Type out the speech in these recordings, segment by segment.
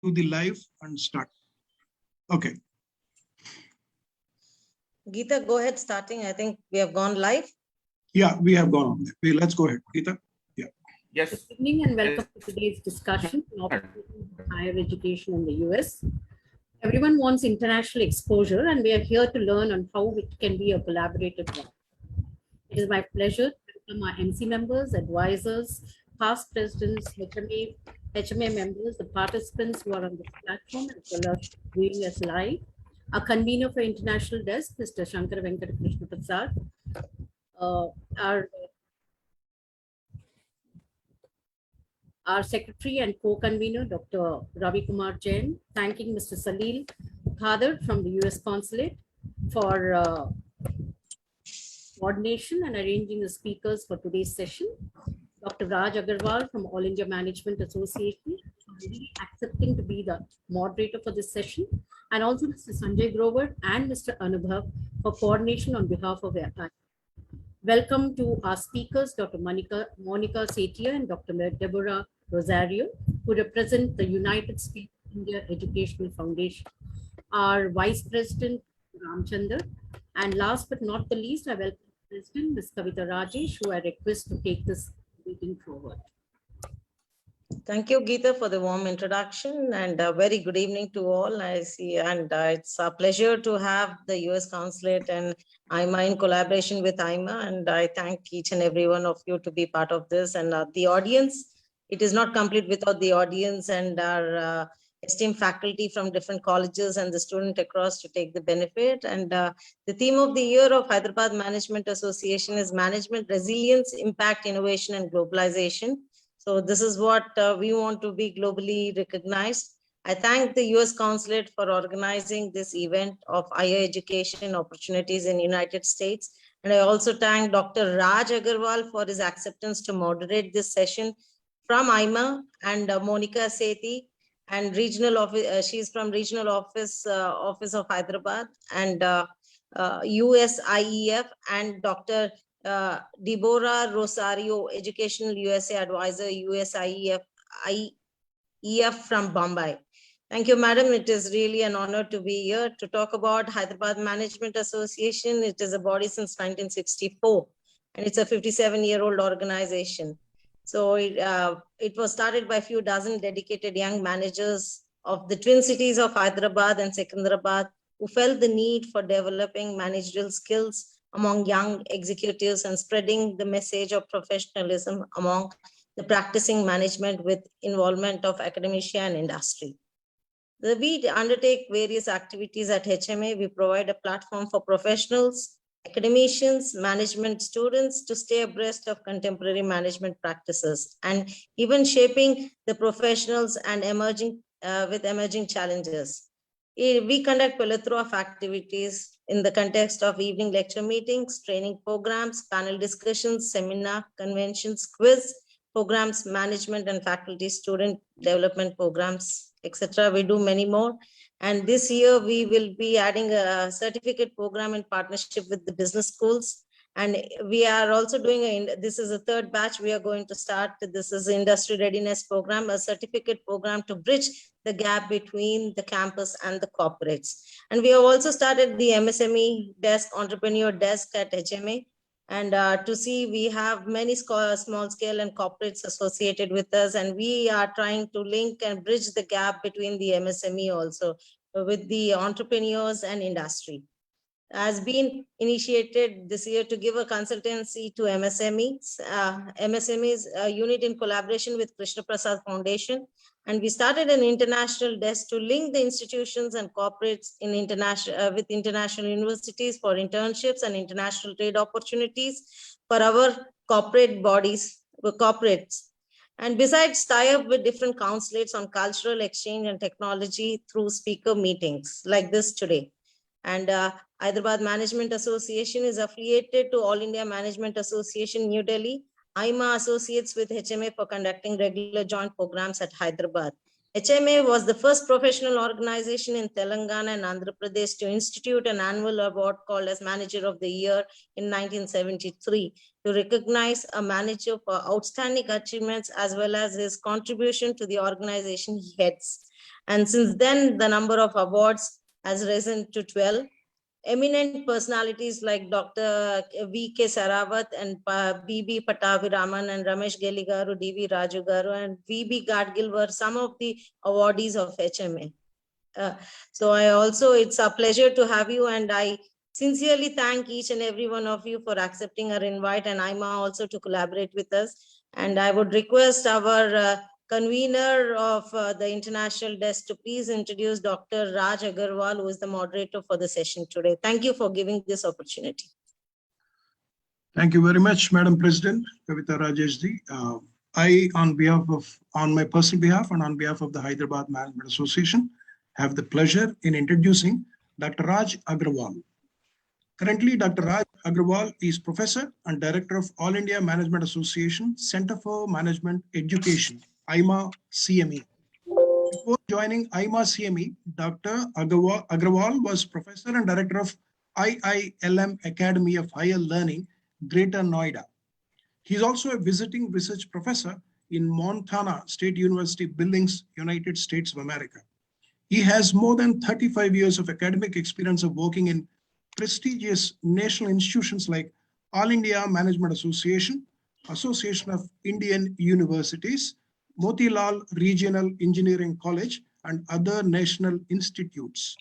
do the live and start. Okay. Geeta, go ahead starting. I think we have gone live. Yeah, we have gone on there. Let's go ahead. Geeta. Yeah. Yes. Good evening and welcome to today's discussion on opportunities in higher education in the US. Everyone wants international exposure and we are here to learn on how it can be a collaborative one. It is my pleasure to welcome our MC members, advisors, past presidents, HMA members, the participants who are on this platform as well as viewing us live. Our convener for International Desk, Mr. Shankar Venkata Krishna Prasad. Our secretary and co-convener, Dr. Ravi Kumar Jain, thanking Mr. Salil Khadar from the US Consulate for coordination and arranging the speakers for today's session. Dr. Raj Agarwal from All India Management Association, accepting to be the moderator for this session, and also Mr. Sanjay Grover and Mr. Anubhav for coordination on behalf of our time. Welcome to our speakers, Dr. Monica Setia and Dr. Deborah Rosario, who represent the United States India Educational Foundation. Our Vice President, Ramchandar, and last but not the least, I welcome President Ms. Kavita Rajesh, who I request to take this meeting forward. Thank you, Geeta, for the warm introduction and a very good evening to all. I see, and it's a pleasure to have the US Consulate and IMA in collaboration with IMA, and I thank each and every one of you to be part of this. And the audience, it is not complete without the audience and our esteemed faculty from different colleges and the student across to take the benefit. And the theme of the year of Hyderabad Management Association is Management Resilience, Impact, Innovation, and Globalization. So this is what we want to be globally recognized. I thank the US Consulate for organizing this event of higher education opportunities in the United States. And I also thank Dr. Raj Agarwal for his acceptance to moderate this session from IMA, and Monica Sethi, and regional office. She's from regional office of Hyderabad, and USIEF, and Dr. Deborah Rosario, Educational USA Advisor, USIEF from Bombay. Thank you, madam. It is really an honor to be here to talk about Hyderabad Management Association. It is a body since 1964, and it's a 57-year-old organization. So it was started by a few dozen dedicated young managers of the twin cities of Hyderabad and Secunderabad, who felt the need for developing managerial skills among young executives and spreading the message of professionalism among the practicing management with involvement of academia and industry. We undertake various activities at HMA. We provide a platform for professionals, academicians, management students to stay abreast of contemporary management practices and even shaping the professionals and with emerging challenges. We conduct a plethora of activities in the context of evening lecture meetings, training programs, panel discussions, seminar, conventions, quiz programs, management and faculty student development programs, etc. We do many more. And this year we will be adding a certificate program in partnership with the business schools. And we are also doing, this is a third batch we are going to start. This is industry readiness program, a certificate program to bridge the gap between the campus and the corporates. And we have also started the MSME desk, entrepreneur desk at HMA. And to see, we have many small scale and corporates associated with us. And we are trying to link and bridge the gap between the MSME also with the entrepreneurs and industry. Has been initiated this year to give a consultancy to MSMEs. MSMEs unit in collaboration with Krishna Prasad Foundation. And we started an international desk to link the institutions and corporates in with international universities for internships and international trade opportunities for our corporate bodies, corporates. And besides, tie up with different consulates on cultural exchange and technology through speaker meetings like this today. And Hyderabad Management Association is affiliated to All India Management Association, New Delhi. IMA associates with HMA for conducting regular joint programs at Hyderabad. HMA was the first professional organization in Telangana and Andhra Pradesh to institute an annual award called as Manager of the Year in 1973 to recognize a manager for outstanding achievements as well as his contribution to the organization he heads. And since then, the number of awards has risen to 12. Eminent personalities like Dr. V.K. Sarawat and B.B. Pattabhiraman and Ramesh Geligaru, D.V. Raju Garu and V.B. Gadgil were some of the awardees of HMA. So it's a pleasure to have you, and I sincerely thank each and every one of you for accepting our invite, and IMA also to collaborate with us. And I would request our convener of the international desk to please introduce Dr. Raj Agarwal, who is the moderator for the session today. Thank you for giving this opportunity. Thank you very much, Madam President, Kavita Rajeshji. I, on my personal behalf and on behalf of the Hyderabad Management Association, have the pleasure in introducing Dr. Raj Agarwal. Currently, Dr. Raj Agarwal is Professor and Director of All India Management Association, Center for Management Education, IMA CME. Before joining IMA CME, Dr. Agarwal was Professor and Director of IILM Academy of Higher Learning, Greater Noida. He is also a visiting research professor in Montana State University, Billings, United States of America. He has more than 35 years of academic experience of working in prestigious national institutions like All India Management Association, Association of Indian Universities, Motilal Regional Engineering College, and other national institutes.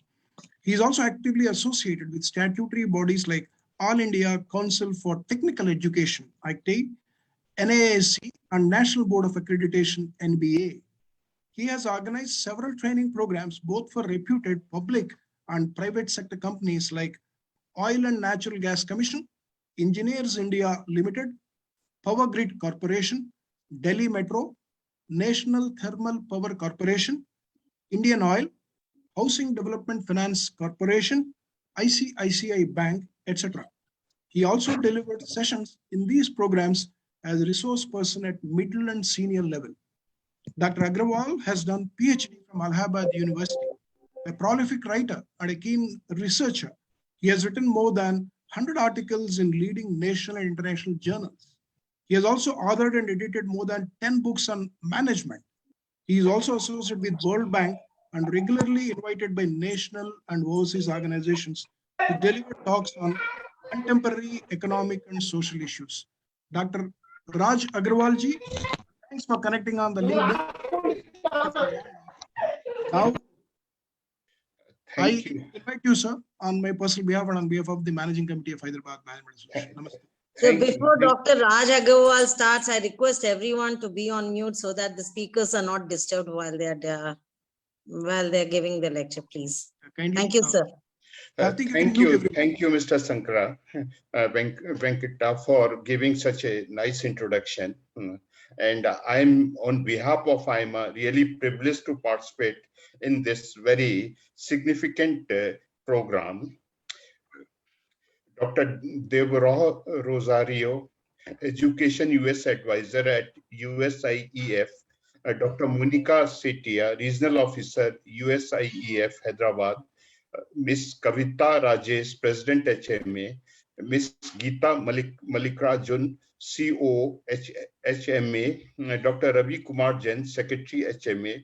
He is also actively associated with statutory bodies like All India Council for Technical Education, ICTE, NAAC, and National Board of Accreditation, NBA. He has organized several training programs, both for reputed public and private sector companies like Oil and Natural Gas Commission, Engineers India Limited, Power Grid Corporation, Delhi Metro, National Thermal Power Corporation, Indian Oil, Housing Development Finance Corporation, ICICI Bank, etc. He also delivered sessions in these programs as a resource person at middle and senior level. Dr. Agarwal has done PhD from Allahabad University. A prolific writer and a keen researcher, he has written more than 100 articles in leading national and international journals. He has also authored and edited more than 10 books on management. He is also associated with World Bank and regularly invited by national and overseas organizations to deliver talks on contemporary economic and social issues. Dr. Raj Agarwalji, thanks for connecting on the link. Now, I invite you, sir, on my personal behalf and on behalf of the Managing Committee of Hyderabad Management Association. Namaste. So before Dr. Raj Agarwal starts, I request everyone to be on mute so that the speakers are not disturbed while they're giving the lecture, please. Thank you, sir. Thank you, Mr. Sankara Venkata, for giving such a nice introduction. And I'm, on behalf of IMA, really privileged to participate in this very significant program. Dr. Deborah Rosario, Education US Advisor at USIEF, Dr. Monica Setia, Regional Officer, USIEF Hyderabad, Ms. Kavita Rajesh, President HMA, Ms. Geeta Malikarjun, CO HMA, Dr. Ravi Kumar Jain, Secretary HMA,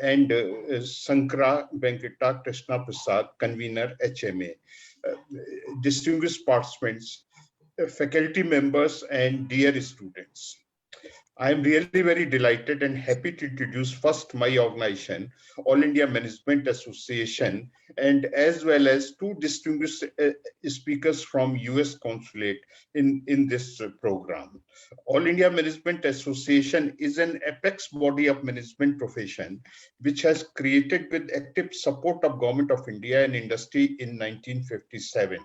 and Sankara Venkata Krishna Prasad, Convener HMA. Distinguished participants, faculty members, and dear students. I am really very delighted and happy to introduce first my organization, All India Management Association, and as well as two distinguished speakers from US Consulate in this program. All India Management Association is an apex body of management profession, which has created with active support of Government of India and industry in 1957.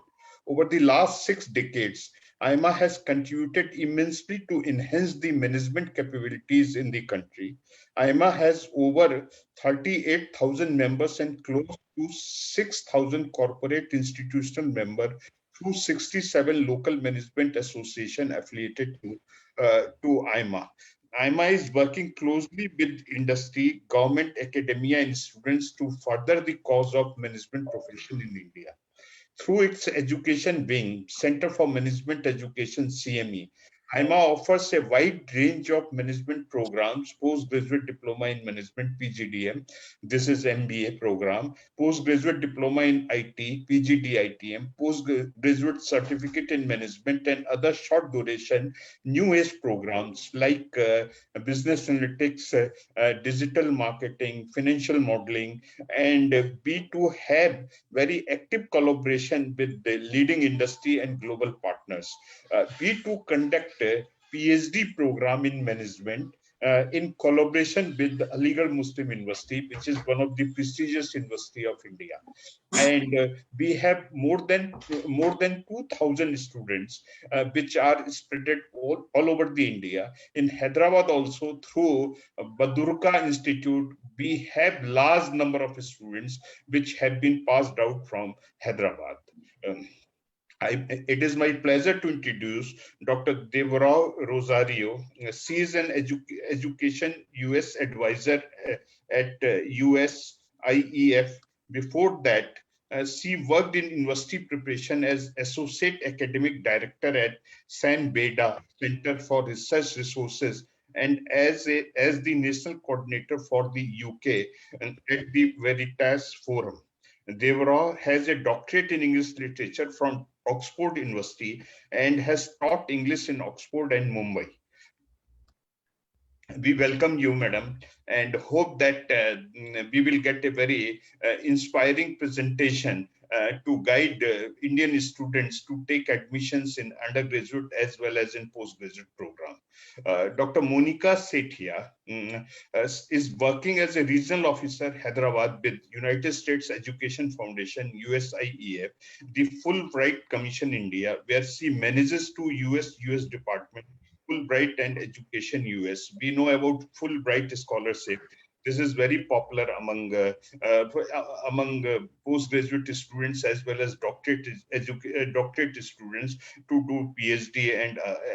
Over the last 6 decades, IMA has contributed immensely to enhance the management capabilities in the country. IMA has over 38,000 members and close to 6,000 corporate institutional members through 67 local management associations affiliated to IMA. IMA is working closely with industry, government, academia, and students to further the cause of management profession in India. Through its education wing, Center for Management Education, CME, HIMA offers a wide range of management programs, postgraduate diploma in management, PGDM. This is MBA program, postgraduate diploma in IT, PGDITM, postgraduate certificate in management, and other short duration new age programs like business analytics, digital marketing, financial modeling, and B2 have very active collaboration with the leading industry and global partners. B2 conduct a PhD program in management in collaboration with the Aligarh Muslim University, which is one of the prestigious university of India. And we have more than 2,000 students, which are spread all over the India. In Hyderabad also, through Badurka Institute, we have large number of students which have been passed out from Hyderabad. It is my pleasure to introduce Dr. Devarao Rosario. She is an education US advisor at USIEF. Before that, she worked in university preparation as Associate Academic Director at San Beda Center for Research Resources and as the National Coordinator for the UK and at the Veritas Forum. Devarao has a doctorate in English literature from Oxford University and has taught English in Oxford and Mumbai. We welcome you, madam, and hope that we will get a very inspiring presentation to guide Indian students to take admissions in undergraduate as well as in postgraduate program. Dr. Monica Sethia is working as a regional officer Hyderabad with United States Education Foundation, USIEF, the Fulbright Commission India, where she manages two US Department Fulbright and Education US. We know about Fulbright scholarship. This is very popular among postgraduate students as well as doctorate students to do PhD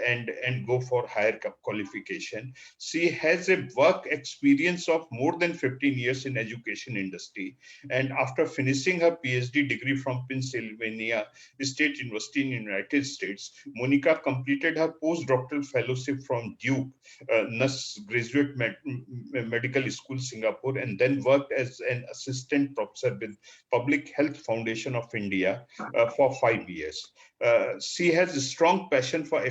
and go for higher qualification. She has a work experience of more than 15 years in education industry, and after finishing her PhD degree from Pennsylvania State University in the United States, Monica completed her postdoctoral fellowship from Duke Nurse Graduate Medical School, Singapore, and then worked as an assistant professor with Public Health Foundation of India for 5 years. She has a strong passion for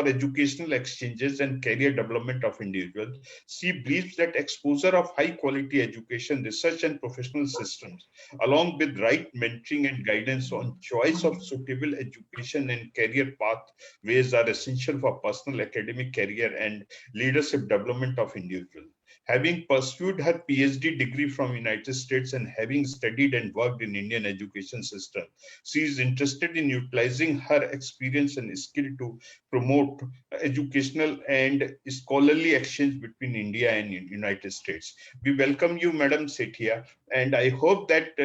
educational exchanges and career development of individuals. She believes that exposure of high quality education, research and professional systems, along with right mentoring and guidance on choice of suitable education and career pathways are essential for personal academic career and leadership development of individuals. Having pursued her PhD degree from United States and having studied and worked in Indian education system, she is interested in utilizing her experience and skill to promote educational and scholarly exchange between India and United States. We welcome you, Madam Sethia, and I hope that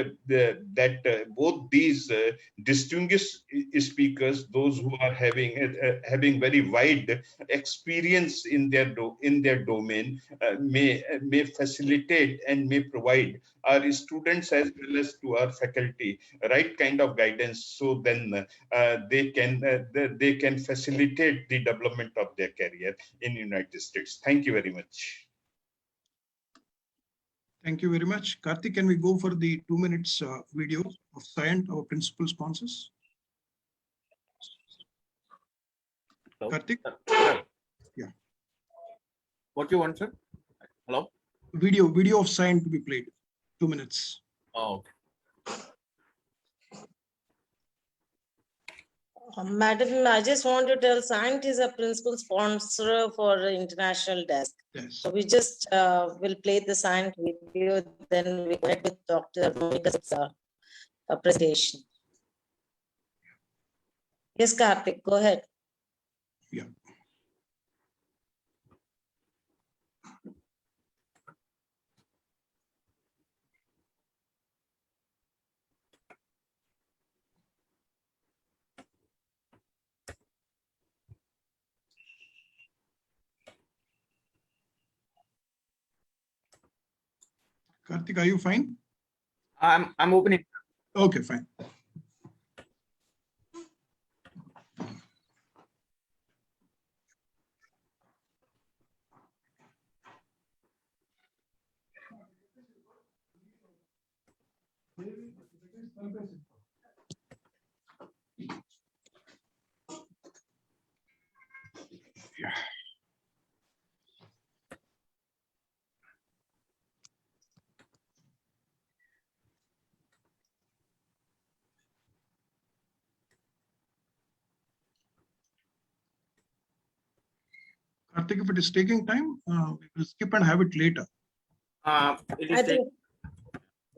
both these distinguished speakers, those who are having very wide experience in their domain, may facilitate and may provide our students as well as to our faculty right kind of guidance, so then they can facilitate the development of their career in United States. Thank you very much. Thank you very much. Karthik, can we go for the 2 minutes video of Cyient, our principal sponsors? Hello? Karthik? Sir. Yeah. What you want, sir? Hello? Video of Cyient to be played. 2 minutes. Oh, okay. Madam, I just want to tell Cyient is a principal sponsor for the international desk. Yes. So we just will play the Cyient video, then we connect with Dr. Monica's presentation. Yes, Karthik, go ahead. Yeah. Karthik, are you fine? I'm opening. Okay, fine. Karthik, if it is taking time, we will skip and have it later. It I is take,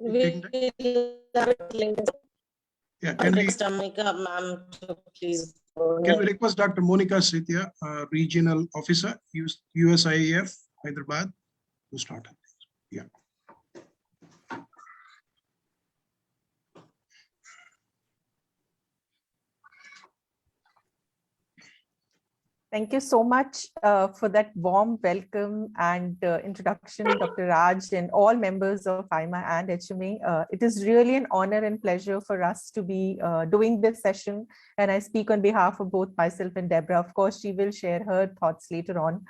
think we have it linked. Yeah, can we, Context, Monica, ma'am, to please go can we ahead. request Dr. Monica Sethia, Regional Officer, USIEF, Hyderabad, to start? Yeah. Thank you so much for that warm welcome and introduction, Dr. Raj, and all members of IMA and HMA. It is really an honor and pleasure for us to be doing this session. And I speak on behalf of both myself and Deborah. Of course, she will share her thoughts later on.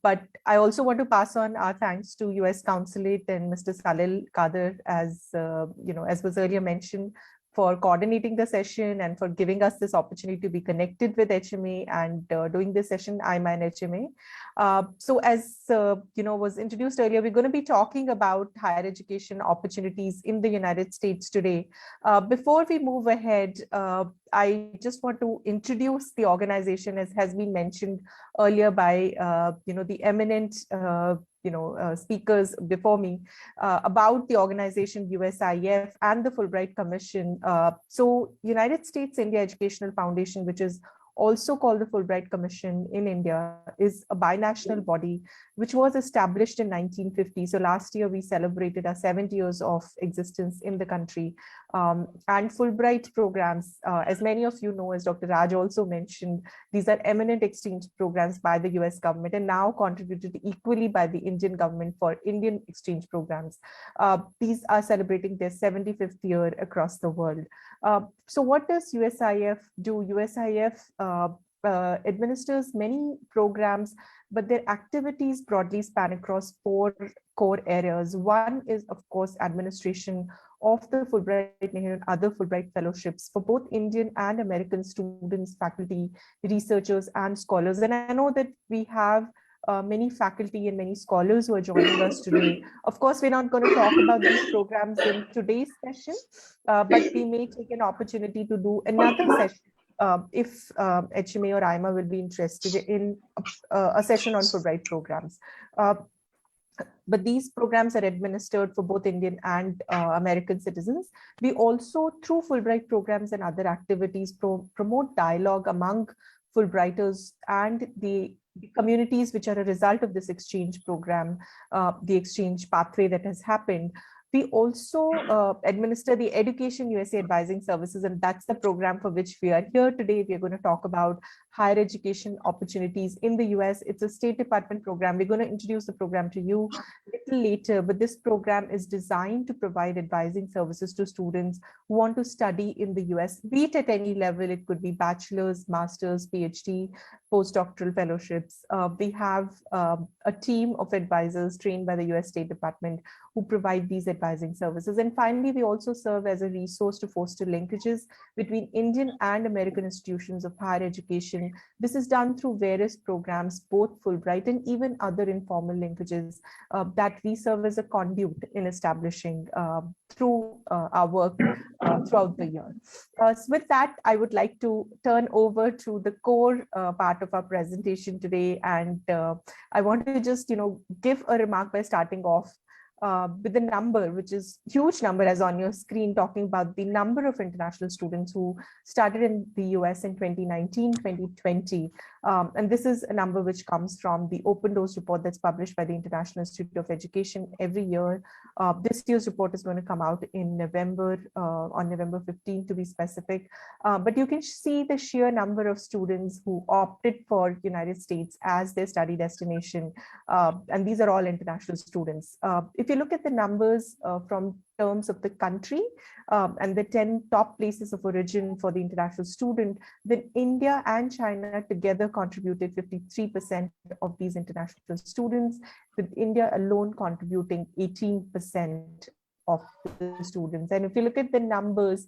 But I also want to pass on our thanks to US Consulate and Mr. Salil Kader, as as was earlier mentioned, for coordinating the session and for giving us this opportunity to be connected with HMA and doing this session, IMA and HMA. So as was introduced earlier, we're going to be talking about higher education opportunities in the United States today. Before we move ahead, I just want to introduce the organization, as has been mentioned earlier by the eminent speakers before me, about the organization USIEF and the Fulbright Commission. So United States India Educational Foundation, which is also called the Fulbright Commission in India, is a binational body which was established in 1950. So last year we celebrated our 70 years of existence in the country. And Fulbright programs, as many of you know, as Dr. Raj also mentioned, these are eminent exchange programs by the US government and now contributed equally by the Indian government for Indian exchange programs. These are celebrating their 75th year across the world. So what does USIF do? USIF administers many programs, but their activities broadly span across 4 core areas. One is, of course, administration of the Fulbright and other Fulbright fellowships for both Indian and American students, faculty, researchers, and scholars. And I know that we have many faculty and many scholars who are joining us today. Of course, we're not going to talk about these programs in today's session, but we may take an opportunity to do another session if HMA or IMA will be interested in a session on Fulbright programs. But these programs are administered for both Indian and American citizens. We also, through Fulbright programs and other activities, promote dialogue among Fulbrighters and the communities which are a result of this exchange program, the exchange pathway that has happened. We also administer the Education USA Advising Services, and that's the program for which we are here today. We are going to talk about higher education opportunities in the US. It's a State Department program. We're going to introduce the program to you a little later, but this program is designed to provide advising services to students who want to study in the US, be it at any level. It could be bachelor's, master's, PhD, postdoctoral fellowships. We have a team of advisors trained by the US State Department who provide these advising services. And finally, we also serve as a resource to foster linkages between Indian and American institutions of higher education. This is done through various programs, both Fulbright and even other informal linkages that we serve as a conduit in establishing through our work throughout the year. So with that, I would like to turn over to the core part of our presentation today. And I want to just, give a remark by starting off with the number, which is huge number as on your screen, talking about the number of international students who started in the US in 2019, 2020. And this is a number which comes from the Open Doors report that's published by the International Institute of Education every year. This year's report is going to come out in November, on November 15 to be specific. But you can see the sheer number of students who opted for United States as their study destination. And these are all international students. If you look at the numbers from terms of the country and the 10 top places of origin for the international student, then India and China together contributed 53% of these international students, with India alone contributing 18% of the students. And if you look at the numbers,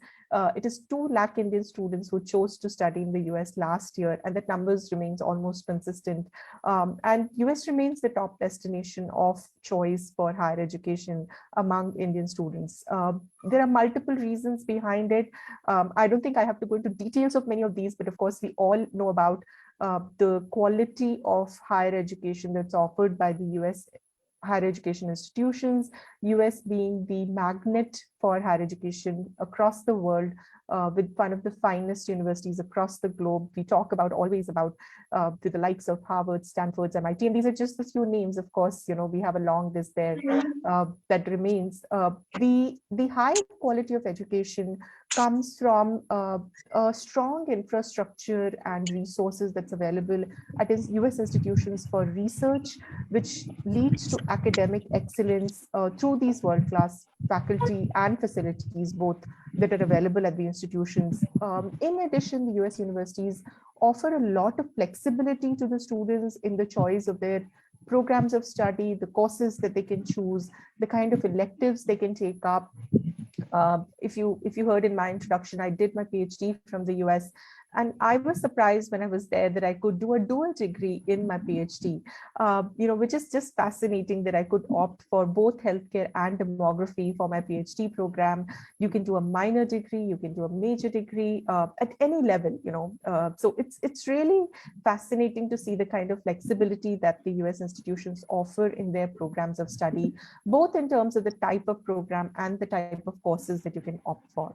it is 2 lakh Indian students who chose to study in the US last year, and that numbers remains almost consistent. And US remains the top destination of choice for higher education among Indian students. There are multiple reasons behind it. I don't think I have to go into details of many of these, but of course we all know about the quality of higher education that's offered by the US higher education institutions, US being the magnet for higher education across the world, with one of the finest universities across the globe. We talk about always about the likes of Harvard, Stanford, MIT, and these are just a few names. Of course, we have a long list there that remains. The high quality of education comes from a strong infrastructure and resources that's available at US institutions for research, which leads to academic excellence through these world-class faculty and facilities, both that are available at the institutions. In addition, the US universities offer a lot of flexibility to the students in the choice of their programs of study, the courses that they can choose, the kind of electives they can take up. If you heard in my introduction, I did my PhD from the US, and I was surprised when I was there that I could do a dual degree in my PhD, which is just fascinating that I could opt for both healthcare and demography for my PhD program. You can do a minor degree, you can do a major degree at any level, so it's really fascinating to see the kind of flexibility that the US institutions offer in their programs of study, both in terms of the type of program and the type of courses that you can opt for.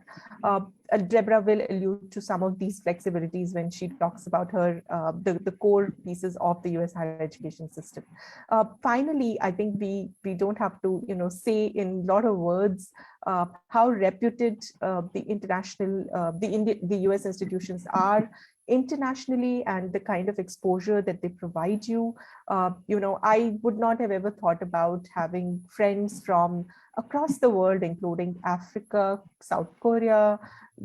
Deborah will allude to some of these flexibilities when she talks about her the core pieces of the US higher education system. Finally, I think we don't have to say in a lot of words how reputed the US institutions are internationally and the kind of exposure that they provide you. I would not have ever thought about having friends from across the world, including Africa, South Korea,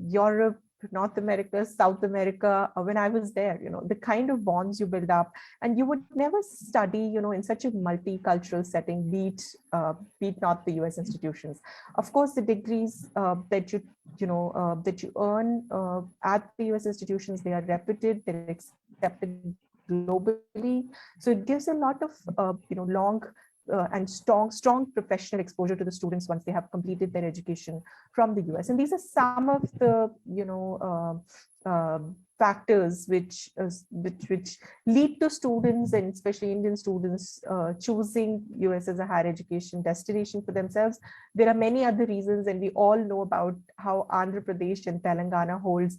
Europe, North America, South America, when I was there, the kind of bonds you build up, and you would never study, in such a multicultural setting, be it not the US institutions. Of course, the degrees that you earn at the US institutions, they are reputed, they're accepted globally. So it gives a lot of, long and strong professional exposure to the students once they have completed their education from the US. And these are some of the, factors which lead to students, and especially Indian students, choosing US as a higher education destination for themselves. There are many other reasons, and we all know about how Andhra Pradesh and Telangana holds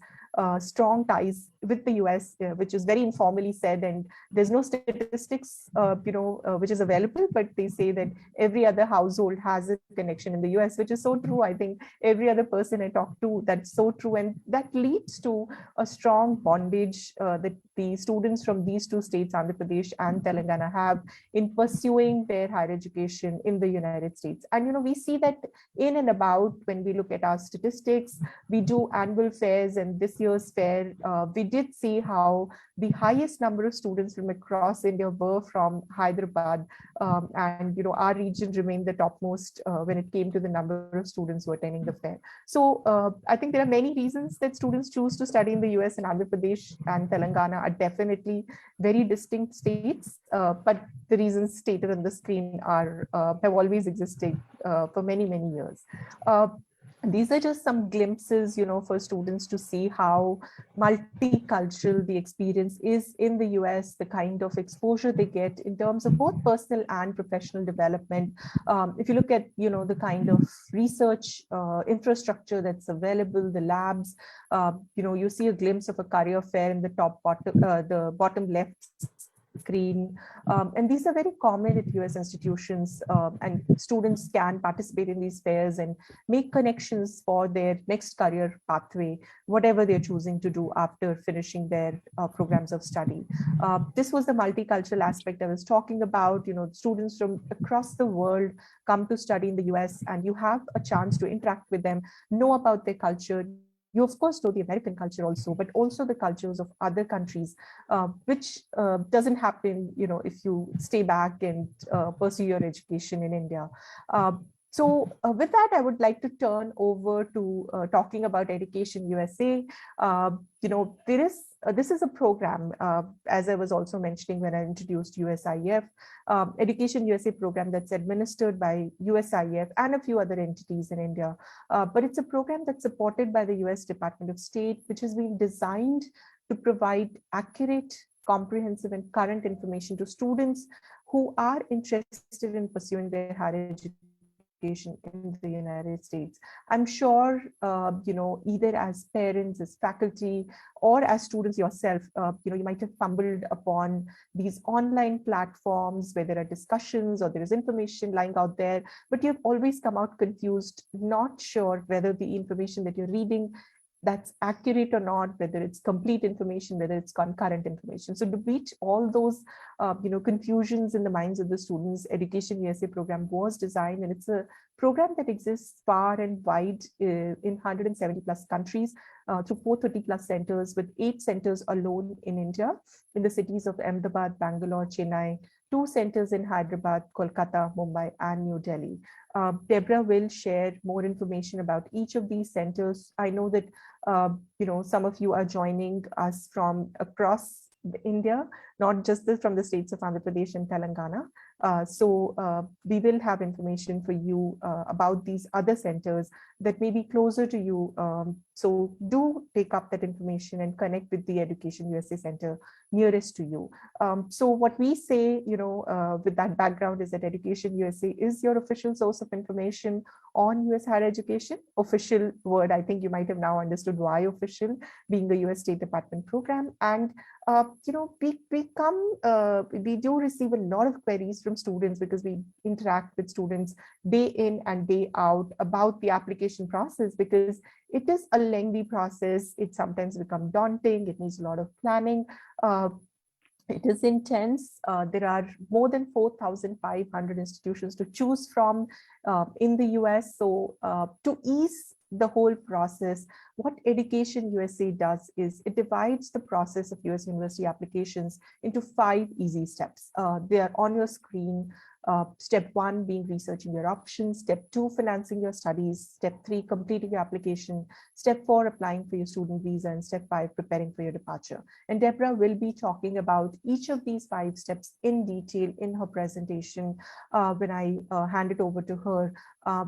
strong ties with the US, which is very informally said, and there's no statistics, which is available, but they say that every other household has a connection in the US, which is so true. I think every other person I talk to, that's so true, and that leads to a strong bondage that the students from these two states, Andhra Pradesh and Telangana, have in pursuing their higher education in the United States. And we see that in and about when we look at our statistics. We do annual fairs, and this year's fair, we did see how the highest number of students from across India were from Hyderabad, and our region remained the topmost when it came to the number of students who were attending the fair. So I think there are many reasons that students choose to study in the US, and Andhra Pradesh and Telangana are definitely very distinct states, but the reasons stated on the screen are have always existed for many years. These are just some glimpses, for students to see how multicultural the experience is in the US, the kind of exposure they get in terms of both personal and professional development. If you look at, the kind of research infrastructure that's available, the labs, you see a glimpse of a career fair in the bottom left screen. And these are very common at US institutions, and students can participate in these fairs and make connections for their next career pathway, whatever they're choosing to do after finishing their programs of study. This was the multicultural aspect I was talking about. Students from across the world come to study in the US, and you have a chance to interact with them, know about their culture. You, of course, know the American culture also, but also the cultures of other countries, which doesn't happen, if you stay back and pursue your education in India. So with that, I would like to turn over to talking about Education USA. This is a program, as I was also mentioning when I introduced USIF, Education USA program that's administered by USIF and a few other entities in India. But it's a program that's supported by the US Department of State, which has been designed to provide accurate, comprehensive, and current information to students who are interested in pursuing their higher education in the United States. I'm sure, either as parents, as faculty, or as students yourself, you might have stumbled upon these online platforms where there are discussions or there is information lying out there, but you've always come out confused, not sure whether the information that you're reading that's accurate or not, whether it's complete information, whether it's concurrent information. So to beat all those, confusions in the minds of the students, Education USA program was designed, and it's a program that exists far and wide in 170 plus countries through 430 plus centers, with 8 centers alone in India, in the cities of Ahmedabad, Bangalore, Chennai, 2 centers in Hyderabad, Kolkata, Mumbai, and New Delhi. Deborah will share more information about each of these centers. I know that some of you are joining us from across India, not just from the states of Andhra Pradesh and Telangana. So we will have information for you about these other centers that may be closer to you. So do take up that information and connect with the Education USA Center nearest to you. So what we say, with that background is that Education USA is your official source of information on US higher education. Official word, I think you might have now understood why official, being the US State Department program. And we do receive a lot of queries from students because we interact with students day in and day out about the application process, because it is a lengthy process. It sometimes becomes daunting. It needs a lot of planning. It is intense. There are more than 4,500 institutions to choose from in the US. So to ease the whole process, what Education USA does is it divides the process of US university applications into 5 easy steps. They are on your screen. Step 1 being researching your options, step 2 financing your studies, step 3 completing your application, step 4 applying for your student visa, and step 5 preparing for your departure. And Deborah will be talking about each of these 5 steps in detail in her presentation when I hand it over to her.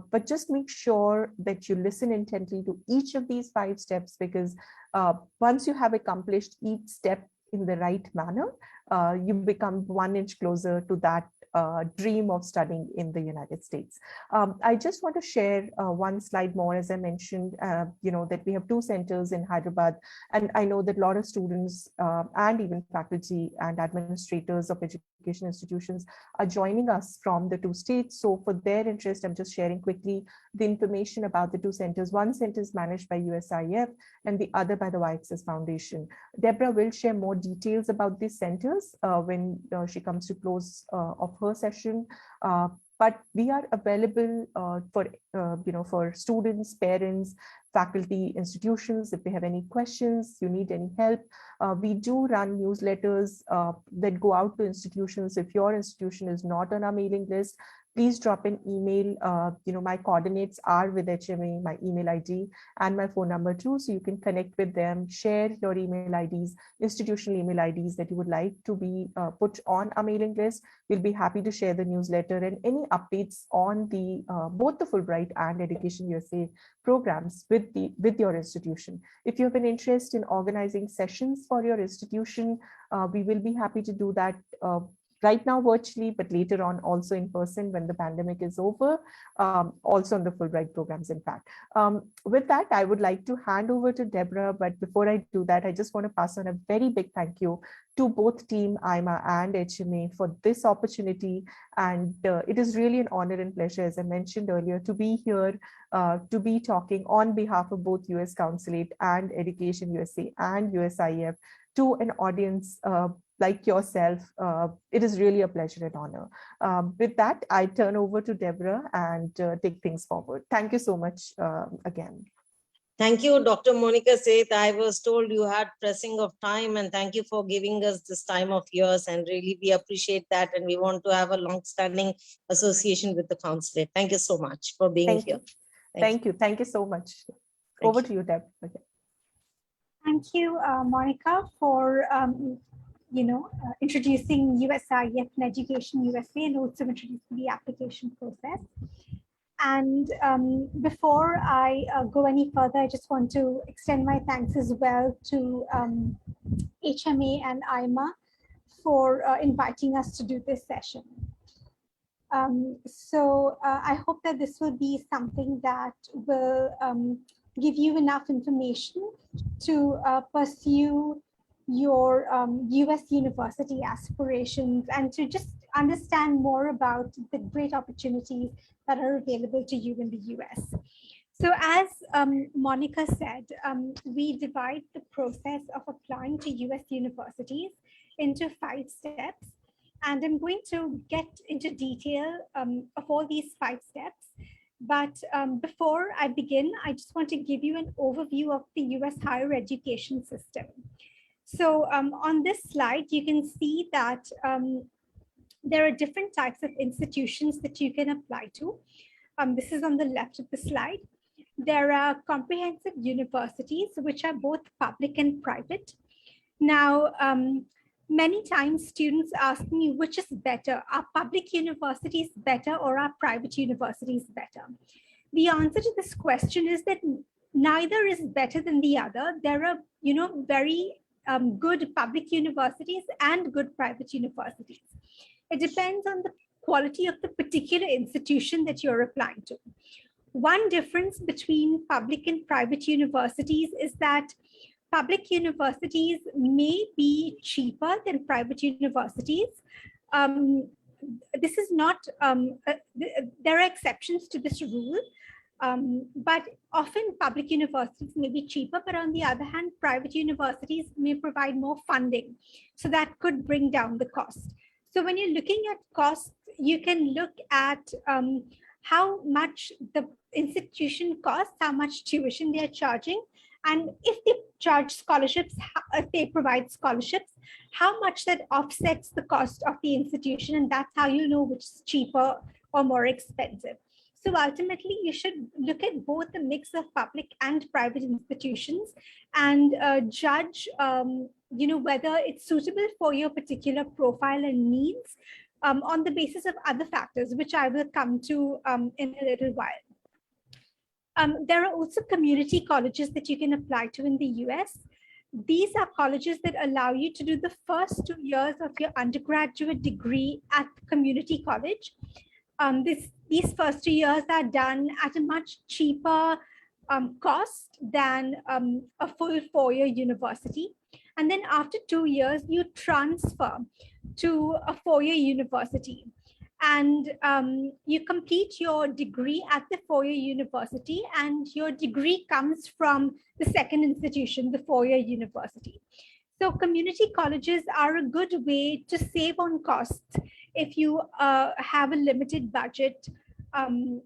But just make sure that you listen intently to each of these 5 steps, because once you have accomplished each step in the right manner, you become 1 inch closer to that dream of studying in the United States. I just want to share one slide more. As I mentioned, that we have 2 centers in Hyderabad, and I know that a lot of students and even faculty and administrators of education institutions are joining us from the 2 states. So for their interest, I'm just sharing quickly the information about the 2 centers. One center is managed by USIF and the other by the Y-Access Foundation. Deborah will share more details about these centers when she comes to close of her session, but we are available for students, parents, faculty, institutions. If they have any questions, you need any help, we do run newsletters that go out to institutions. If your institution is not on our mailing list, please drop an email. My coordinates are with HMA, my email ID and my phone number too. So you can connect with them, share your email IDs, institutional email IDs that you would like to be put on our mailing list. We'll be happy to share the newsletter and any updates on the both the Fulbright and Education USA programs with your institution. If you have an interest in organizing sessions for your institution, we will be happy to do that. Right now virtually, but later on also in person when the pandemic is over, also on the Fulbright programs, in fact. With that, I would like to hand over to Deborah, but before I do that, I just want to pass on a very big thank you to both Team IMA and HMA for this opportunity. And it is really an honor and pleasure, as I mentioned earlier, to be here, to be talking on behalf of both US Consulate and Education USA and USIF to an audience like yourself. It is really a pleasure and honor. With that, I turn over to Deborah and take things forward. Thank you so much again. Thank you, Dr. Monica Seth. I was told you had pressing of time, and thank you for giving us this time of yours. And really, we appreciate that. And we want to have a long-standing association with the consulate. Thank you so much for being Thank here. you. Thank you. Thank you so much. Over to you, Deb. Okay. Thank you, Monica, for introducing USIF and Education USA and also introducing the application process. And before I go any further, I just want to extend my thanks as well to HMA and IMA for inviting us to do this session. I hope that this will be something that will give you enough information to pursue your US university aspirations and to just understand more about the great opportunities that are available to you in the US. So as Monica said, we divide the process of applying to US universities into 5 steps. And I'm going to get into detail of all these 5 steps. But before I begin, I just want to give you an overview of the US higher education system. So on this slide, you can see that there are different types of institutions that you can apply to. This is on the left of the slide. There are comprehensive universities, which are both public and private. Now, many times students ask me, which is better? Are public universities better or are private universities better? The answer to this question is that neither is better than the other. There are, very good public universities and good private universities. It depends on the quality of the particular institution that you're applying to. One difference between public and private universities is that public universities may be cheaper than private universities. This is not, there are exceptions to this rule, but often public universities may be cheaper, but on the other hand, private universities may provide more funding. So that could bring down the cost. So when you're looking at costs, you can look at how much the institution costs, how much tuition they're charging, and if they charge scholarships, if they provide scholarships, how much that offsets the cost of the institution, and that's how you know which is cheaper or more expensive. So ultimately, you should look at both the mix of public and private institutions and judge, whether it's suitable for your particular profile and needs on the basis of other factors, which I will come to in a little while. There are also community colleges that you can apply to in the US. These are colleges that allow you to do the first 2 years of your undergraduate degree at community college. These first 2 years are done at a much cheaper cost than a full 4-year university. And then after 2 years, you transfer to a 4-year university. And you complete your degree at the 4-year university, and your degree comes from the second institution, the 4-year university. So community colleges are a good way to save on costs if you have a limited budget, and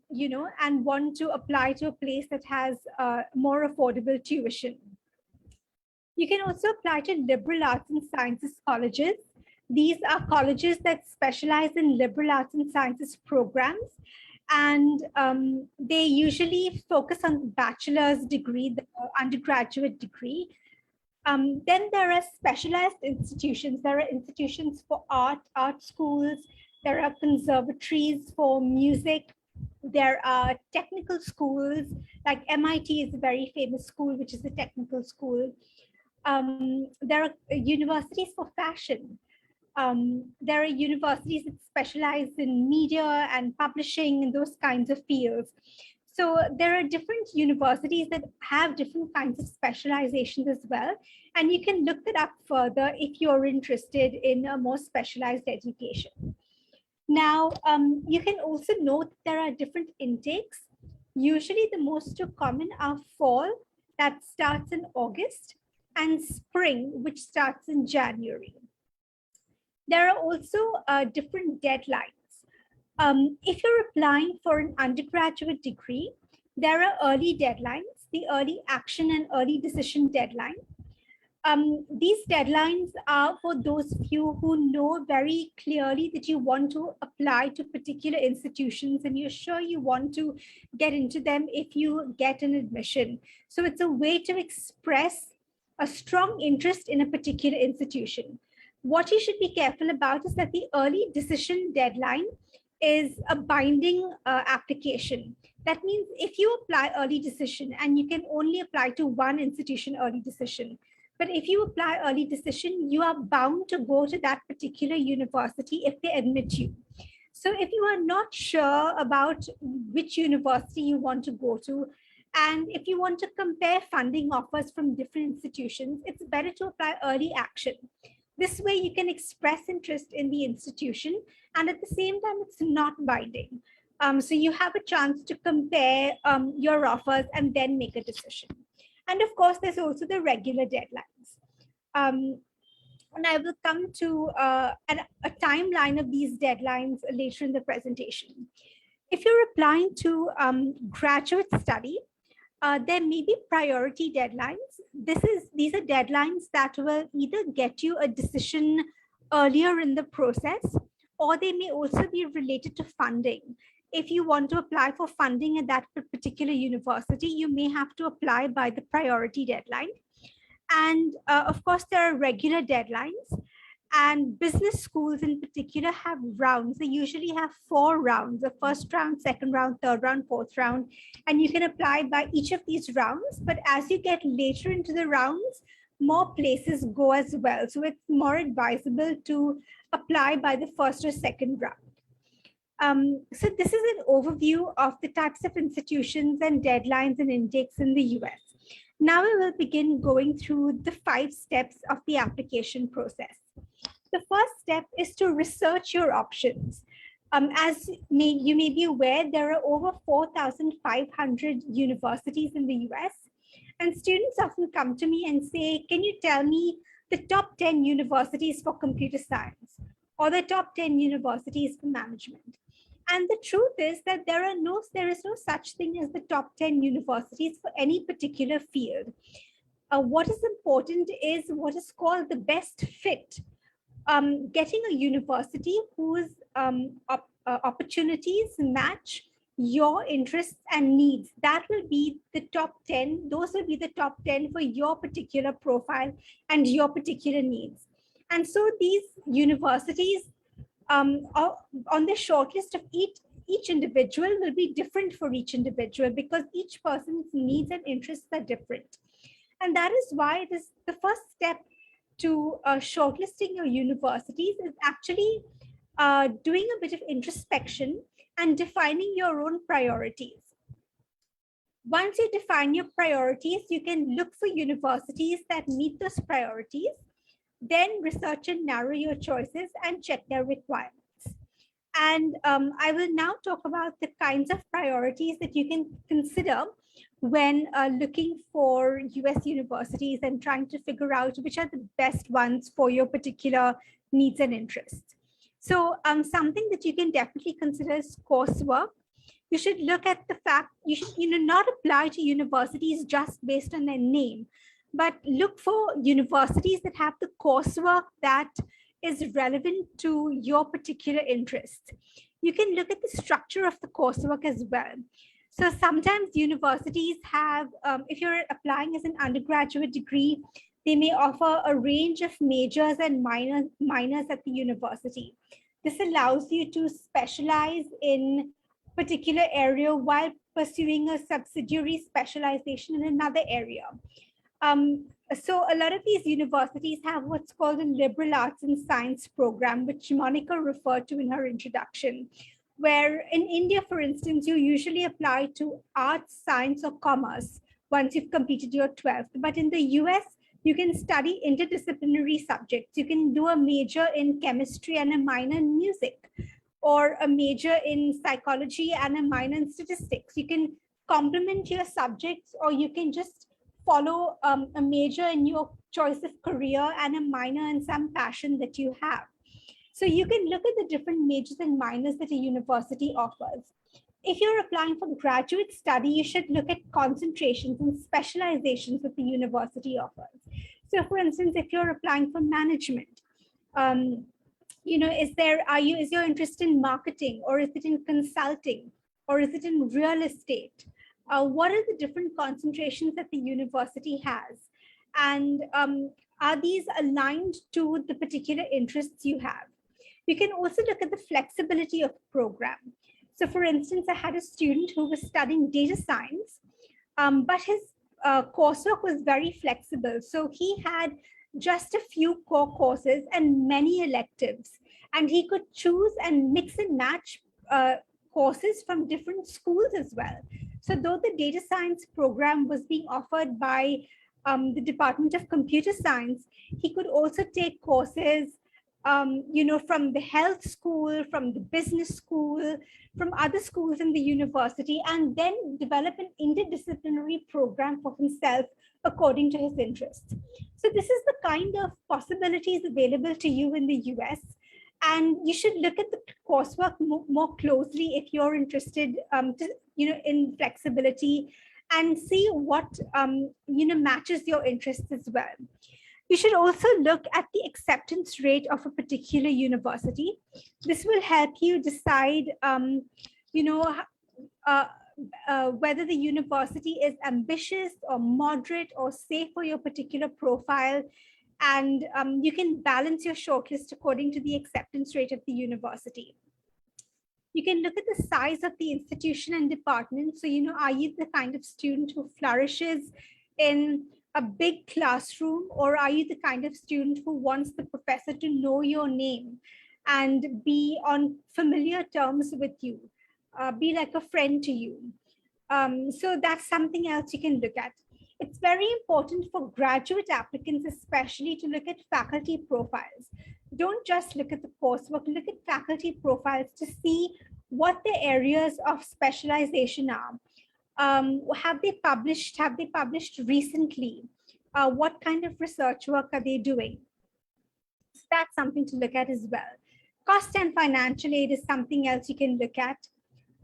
want to apply to a place that has more affordable tuition. You can also apply to liberal arts and sciences colleges. These are colleges that specialize in liberal arts and sciences programs, and they usually focus on bachelor's degree, the undergraduate degree. Then there are specialized institutions. There are institutions for art schools. There are conservatories for music. There are technical schools, like MIT is a very famous school, which is a technical school. There are universities for fashion. There are universities that specialize in media and publishing and those kinds of fields. So there are different universities that have different kinds of specializations as well. And you can look that up further if you're interested in a more specialized education. Now, you can also note there are different intakes. Usually the most common are fall, that starts in August, and spring, which starts in January. There are also different deadlines. If you're applying for an undergraduate degree, there are early deadlines. the early action and early decision deadline. These deadlines are for those of you who know very clearly that you want to apply to particular institutions and you're sure you want to get into them if you get an admission. So it's a way to express a strong interest in a particular institution. What you should be careful about is that the early decision deadline is a binding application. That means if you apply early decision and you can only apply to one institution early decision, but if you apply early decision, you are bound to go to that particular university if they admit you. So if you are not sure about which university you want to go to, and if you want to compare funding offers from different institutions, it's better to apply early action. This way you can express interest in the institution, and at the same time, it's not binding. So you have a chance to compare your offers and then make a decision. And of course, there's also the regular deadlines. And I will come to a timeline of these deadlines later in the presentation. If you're applying to graduate study, there may be priority deadlines. These are deadlines that will either get you a decision earlier in the process, or they may also be related to funding. If you want to apply for funding at that particular university, you may have to apply by the priority deadline. And of course, there are regular deadlines, and business schools in particular have rounds. They usually have 4 rounds, the first round, second round, third round, fourth round, and you can apply by each of these rounds. But as you get later into the rounds, more places go as well. So it's more advisable to apply by the first or second round. So this is an overview of the types of institutions and deadlines and intakes in the US. Now we will begin going through the 5 steps of the application process. The first step is to research your options. As you may be aware, there are over 4,500 universities in the US, and students often come to me and say, can you tell me the top 10 universities for computer science or the top 10 universities for management? And the truth is that there is no such thing as the top 10 universities for any particular field. What is important is what is called the best fit. Getting a university whose opportunities match your interests and needs, that will be the top 10. Those will be the top 10 for your particular profile and your particular needs. And so these universities on the shortlist of each individual will be different for each individual because each person's needs and interests are different. And that is why it is the first step to shortlisting your universities is actually doing a bit of introspection and defining your own priorities. Once you define your priorities, you can look for universities that meet those priorities, then research and narrow your choices and check their requirements. And I will now talk about the kinds of priorities that you can consider when looking for US universities and trying to figure out which are the best ones for your particular needs and interests. So something that you can definitely consider is coursework. You should look at the fact, you should not apply to universities just based on their name, but look for universities that have the coursework that is relevant to your particular interest. You can look at the structure of the coursework as well. So sometimes universities have, if you're applying as an undergraduate degree, they may offer a range of majors and minors at the university. This allows you to specialize in a particular area while pursuing a subsidiary specialization in another area. So a lot of these universities have what's called a liberal arts and science program, which Monica referred to in her introduction, where in India, for instance, you usually apply to arts, science, or commerce once you've completed your 12th. But in the US, you can study interdisciplinary subjects. You can do a major in chemistry and a minor in music, or a major in psychology and a minor in statistics. You can complement your subjects, or you can just follow a major in your choice of career and a minor in some passion that you have. So you can look at the different majors and minors that a university offers. if you're applying for graduate study, you should look at concentrations and specializations that the university offers. So for instance, if you're applying for management, is your interest in marketing, or is it in consulting, or is it in real estate? What are the different concentrations that the university has? And are these aligned to the particular interests you have? You can also look at the flexibility of the program. So for instance, I had a student who was studying data science, but his coursework was very flexible. So he had just a few core courses and many electives, and he could choose and mix and match courses from different schools as well. So though the data science program was being offered by the Department of Computer Science, he could also take courses from the health school, from the business school, from other schools in the university, and then develop an interdisciplinary program for himself according to his interests. So this is the kind of possibilities available to you in the US. And you should look at the coursework more closely if you're interested in flexibility, and see what matches your interests as well. You should also look at the acceptance rate of a particular university. This will help you decide, whether the university is ambitious or moderate or safe for your particular profile. And you can balance your shortlist according to the acceptance rate of the university. You can look at the size of the institution and department. So, are you the kind of student who flourishes in a big classroom, or are you the kind of student who wants the professor to know your name and be on familiar terms with you, be like a friend to you? So that's something else you can look at. It's very important for graduate applicants, especially, to look at faculty profiles. Don't just look at the coursework, look at faculty profiles to see what the areas of specialization are. Have they published recently? What kind of research work are they doing? That's something to look at as well. Cost and financial aid is something else you can look at.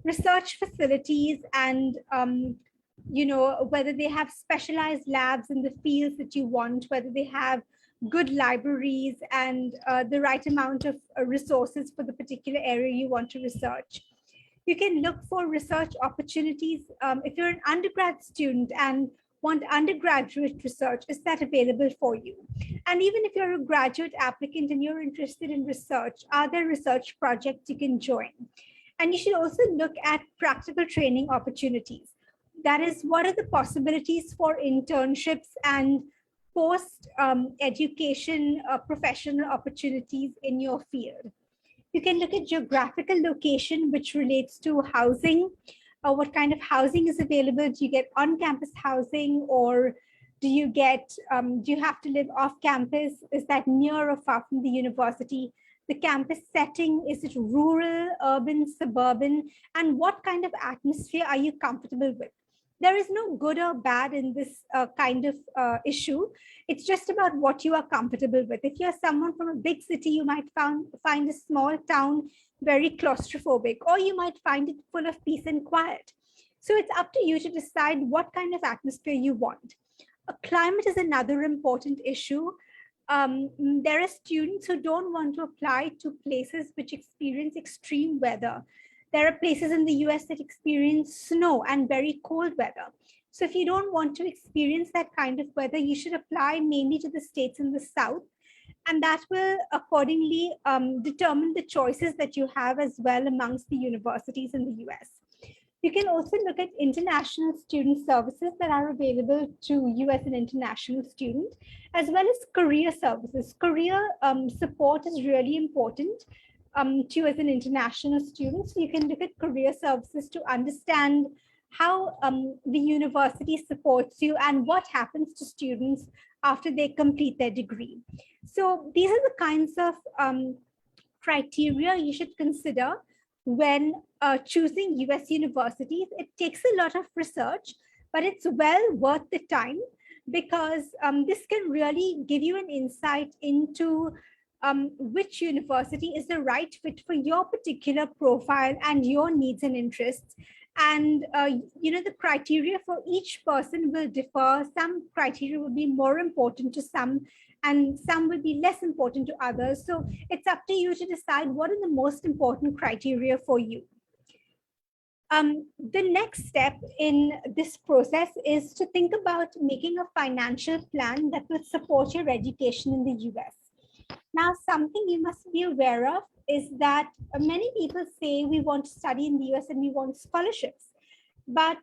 Research facilities and whether they have specialized labs in the fields that you want, whether they have good libraries and the right amount of resources for the particular area you want to research. You can look for research opportunities. If you're an undergrad student and want undergraduate research, is that available for you? And even if you're a graduate applicant and you're interested in research, are there research projects you can join? And you should also look at practical training opportunities. That is, what are the possibilities for internships and post-education professional opportunities in your field? You can look at geographical location, which relates to housing. What kind of housing is available? Do you get on-campus housing, or do you have to live off campus? Is that near or far from the university? The campus setting, is it rural, urban, suburban? And what kind of atmosphere are you comfortable with? There is no good or bad in this kind of issue. It's just about what you are comfortable with. If you're someone from a big city, you might find a small town very claustrophobic, or you might find it full of peace and quiet. So it's up to you to decide what kind of atmosphere you want. Climate is another important issue. There are students who don't want to apply to places which experience extreme weather. There are places in the US that experience snow and very cold weather. So if you don't want to experience that kind of weather, you should apply mainly to the states in the South. And that will accordingly determine the choices that you have as well amongst the universities in the US. You can also look at international student services that are available to you as an international student, as well as career services. Career support is really important to you as an international student. So you can look at career services to understand how the university supports you and what happens to students after they complete their degree. So these are the kinds of criteria you should consider when choosing US universities. It takes a lot of research, but it's well worth the time, because this can really give you an insight into which university is the right fit for your particular profile and your needs and interests. And the criteria for each person will differ. Some criteria will be more important to some, and some will be less important to others. So it's up to you to decide what are the most important criteria for you. The next step in this process is to think about making a financial plan that will support your education in the US. Now, something you must be aware of is that many people say we want to study in the US and we want scholarships. But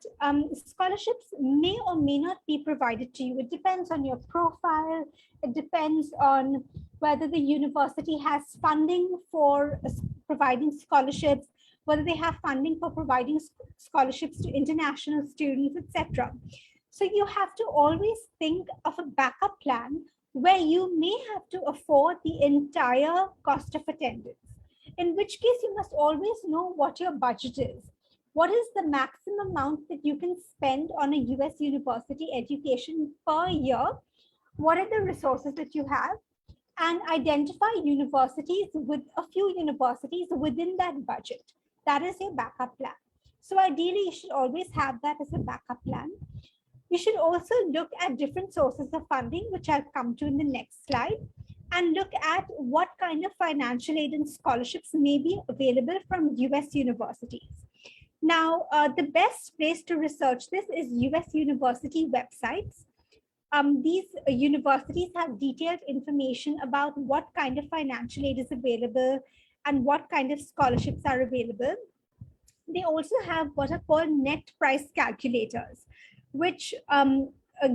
scholarships may or may not be provided to you. It depends on your profile. It depends on whether the university has funding for providing scholarships, whether they have funding for providing scholarships to international students, etc. So you have to always think of a backup plan where you may have to afford the entire cost of attendance, in which case you must always know what your budget is. What is the maximum amount that you can spend on a US university education per year? What are the resources that you have? And identify universities with a few universities within that budget. That is your backup plan. So ideally, you should always have that as a backup plan. You should also look at different sources of funding, which I'll come to in the next slide, and look at what kind of financial aid and scholarships may be available from US universities. Now, the best place to research this is US university websites. These universities have detailed information about what kind of financial aid is available and what kind of scholarships are available. They also have what are called net price calculators, which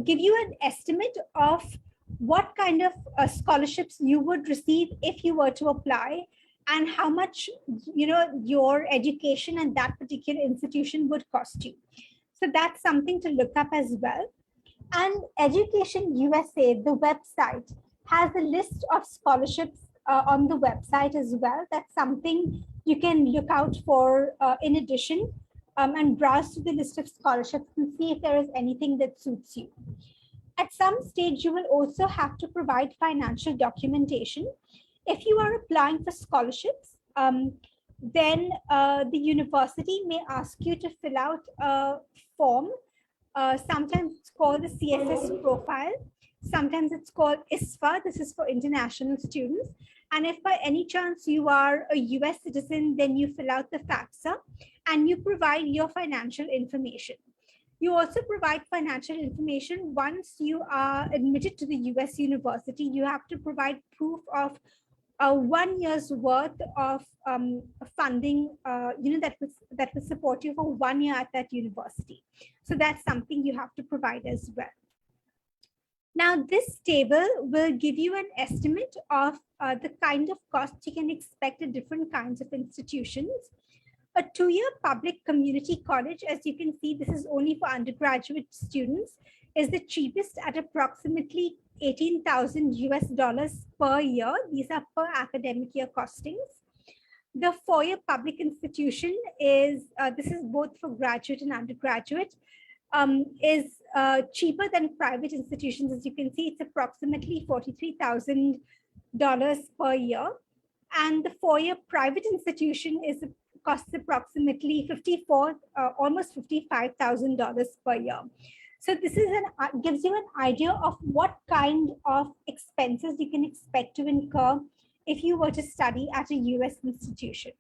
give you an estimate of what kind of scholarships you would receive if you were to apply, and how much your education and that particular institution would cost you. So that's something to look up as well. And Education USA, the website, has a list of scholarships on the website as well. That's something you can look out for in addition, and browse through the list of scholarships and see if there is anything that suits you. At some stage, you will also have to provide financial documentation. If you are applying for scholarships, then the university may ask you to fill out a form. Sometimes it's called the CSS profile. Sometimes it's called ISFA. This is for international students. And if by any chance you are a US citizen, then you fill out the FAFSA and you provide your financial information. You also provide financial information once you are admitted to the US university. You have to provide proof of 1 year's worth of funding, that will support you for 1 year at that university. So that's something you have to provide as well. Now, this table will give you an estimate of the kind of costs you can expect at different kinds of institutions. A 2-year public community college, as you can see, this is only for undergraduate students, is the cheapest at approximately $18,000 US per year. These are per academic year costings. The 4-year public institution is, this is both for graduate and undergraduate, is cheaper than private institutions. As you can see, it's approximately $43,000 per year. And the 4-year private institution costs approximately almost $55,000 per year. So this is gives you an idea of what kind of expenses you can expect to incur if you were to study at a US institution.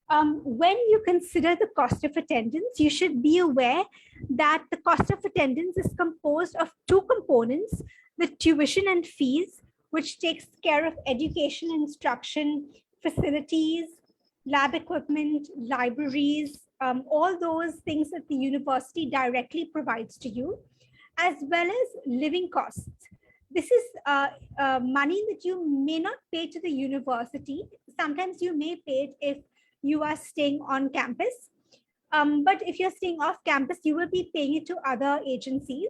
When you consider the cost of attendance, you should be aware that the cost of attendance is composed of 2 components: the tuition and fees, which takes care of education, instruction, facilities, lab equipment, libraries, all those things that the university directly provides to you, as well as living costs. This is money that you may not pay to the university. Sometimes you may pay it if you are staying on campus. But if you're staying off campus, you will be paying it to other agencies.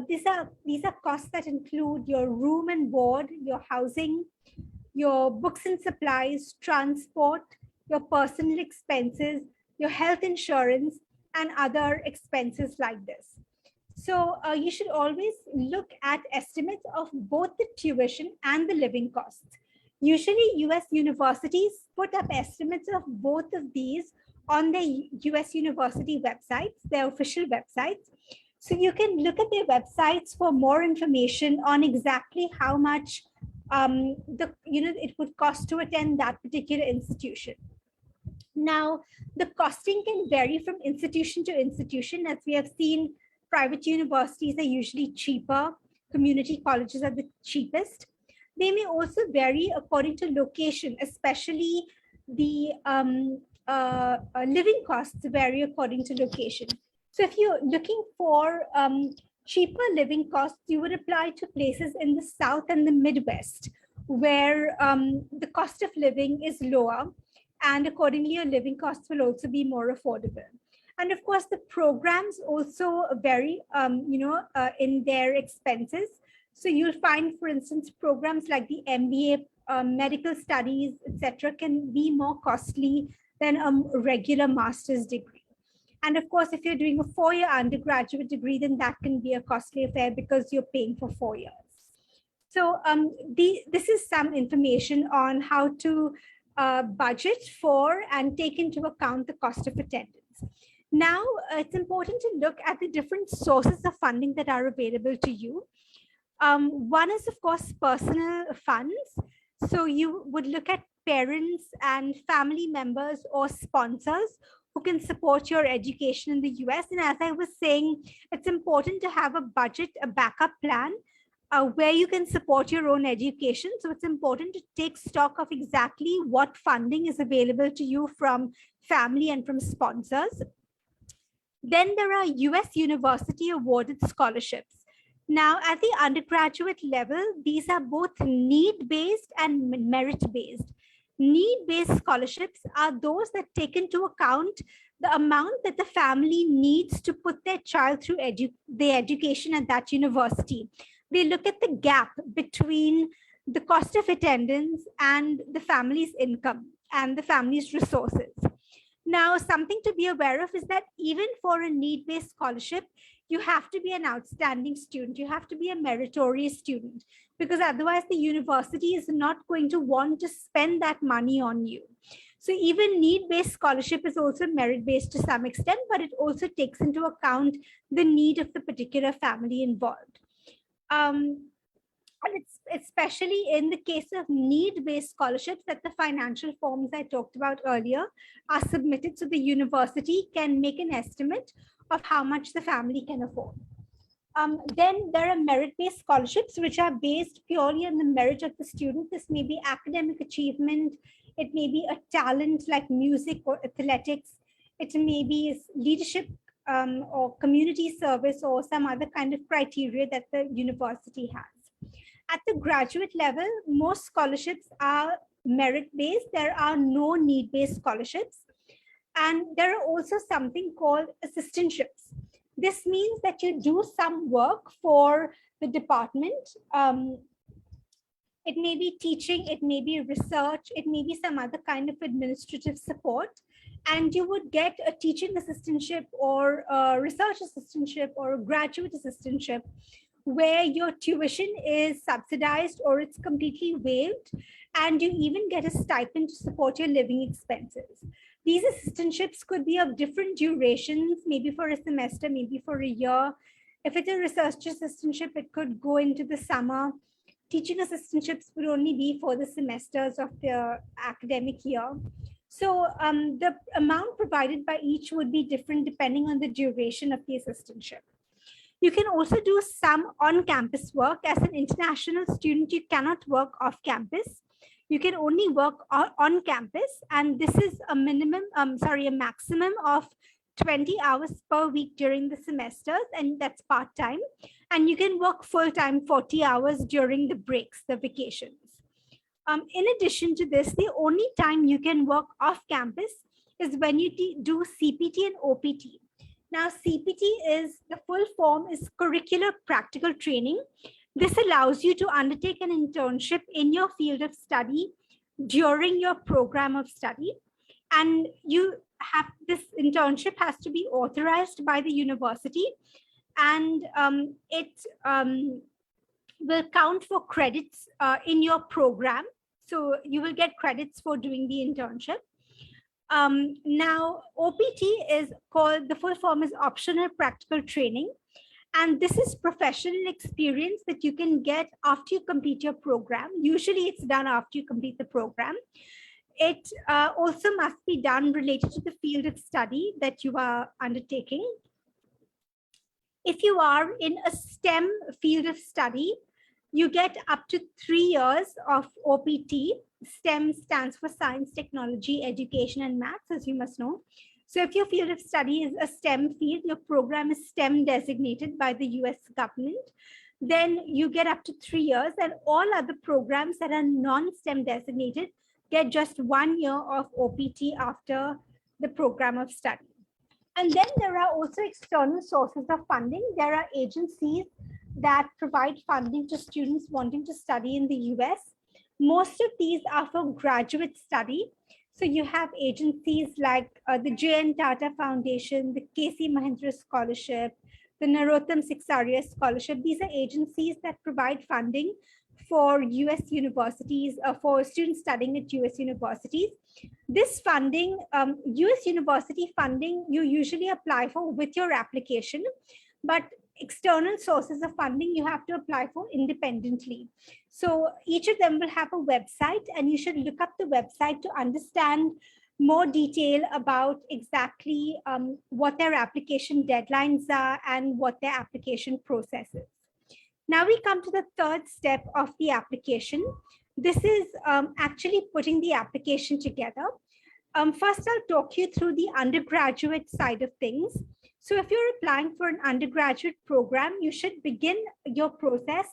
These are costs that include your room and board, your housing, your books and supplies, transport, your personal expenses, your health insurance, and other expenses like this. So you should always look at estimates of both the tuition and the living costs. Usually US universities put up estimates of both of these on their US university websites, their official websites. So you can look at their websites for more information on exactly how much it would cost to attend that particular institution. Now, the costing can vary from institution to institution. As we have seen, private universities are usually cheaper. Community colleges are the cheapest. They may also vary according to location, especially the living costs vary according to location. So if you're looking for cheaper living costs, you would apply to places in the South and the Midwest, where the cost of living is lower, and accordingly, your living costs will also be more affordable. And of course, the programs also vary, in their expenses. So you'll find, for instance, programs like the MBA, medical studies, etc., can be more costly than a regular master's degree. And of course, if you're doing a 4-year undergraduate degree, then that can be a costly affair because you're paying for 4 years. So this is some information on how to budget for and take into account the cost of attendance. Now, it's important to look at the different sources of funding that are available to you. One is, of course, personal funds. So you would look at parents and family members or sponsors who can support your education in the US. And as I was saying, it's important to have a budget, a backup plan, where you can support your own education. So it's important to take stock of exactly what funding is available to you from family and from sponsors. Then there are US university awarded scholarships. Now, at the undergraduate level, these are both need-based and merit-based. Need-based scholarships are those that take into account the amount that the family needs to put their child through their education at that university. They look at the gap between the cost of attendance and the family's income and the family's resources. Now, something to be aware of is that even for a need-based scholarship, you have to be an outstanding student. You have to be a meritorious student, because otherwise the university is not going to want to spend that money on you. So even need-based scholarship is also merit-based to some extent, but it also takes into account the need of the particular family involved. And it's especially in the case of need-based scholarships that the financial forms I talked about earlier are submitted, so the university can make an estimate of how much the family can afford. Then there are merit-based scholarships, which are based purely on the merit of the student. This may be academic achievement, it may be a talent like music or athletics, it may be leadership or community service or some other kind of criteria that the university has. At the graduate level, most scholarships are merit-based. There are no need-based scholarships. And there are also something called assistantships. This means that you do some work for the department. It may be teaching, it may be research, it may be some other kind of administrative support. And you would get a teaching assistantship or a research assistantship or a graduate assistantship, where your tuition is subsidized or it's completely waived, and you even get a stipend to support your living expenses. These assistantships could be of different durations, maybe for a semester, maybe for a year. If it's a research assistantship, it could go into the summer. Teaching assistantships would only be for the semesters of the academic year. So the amount provided by each would be different depending on the duration of the assistantship. You can also do some on-campus work. As an international student, you cannot work off campus. You can only work on campus, and this is a maximum of 20 hours per week during the semesters, and that's part-time. And you can work full-time 40 hours during the breaks, the vacations. In addition to this, the only time you can work off campus is when you do CPT and OPT. Now, CPT is, the full form is curricular practical training. This allows you to undertake an internship in your field of study during your program of study. And you have, this internship has to be authorized by the university. and it will count for credits in your program. So you will get credits for doing the internship. Now, OPT is called, the full form is optional practical training. And this is professional experience that you can get after you complete your program. Usually it's done after you complete the program. It also must be done related to the field of study that you are undertaking. If you are in a STEM field of study, you get up to 3 years of OPT. STEM stands for science, technology, education, and maths, as you must know. So if your field of study is a STEM field, your program is STEM designated by the US government, then you get up to 3 years, and all other programs that are non-STEM designated get just 1 year of OPT after the program of study. And then there are also external sources of funding. There are agencies that provide funding to students wanting to study in the US. Most of these are for graduate study. So you have agencies like the J.N. Tata Foundation, the K.C. Mahindra Scholarship, the Narottam Siksaria Scholarship. These are agencies that provide funding for US universities, for students studying at US universities. This funding, US university funding, you usually apply for with your application, but external sources of funding you have to apply for independently. So each of them will have a website, and you should look up the website to understand more detail about exactly what their application deadlines are and what their application process is. Now we come to the third step of the application. This is actually putting the application together. First, I'll talk you through the undergraduate side of things. So if you're applying for an undergraduate program, you should begin your process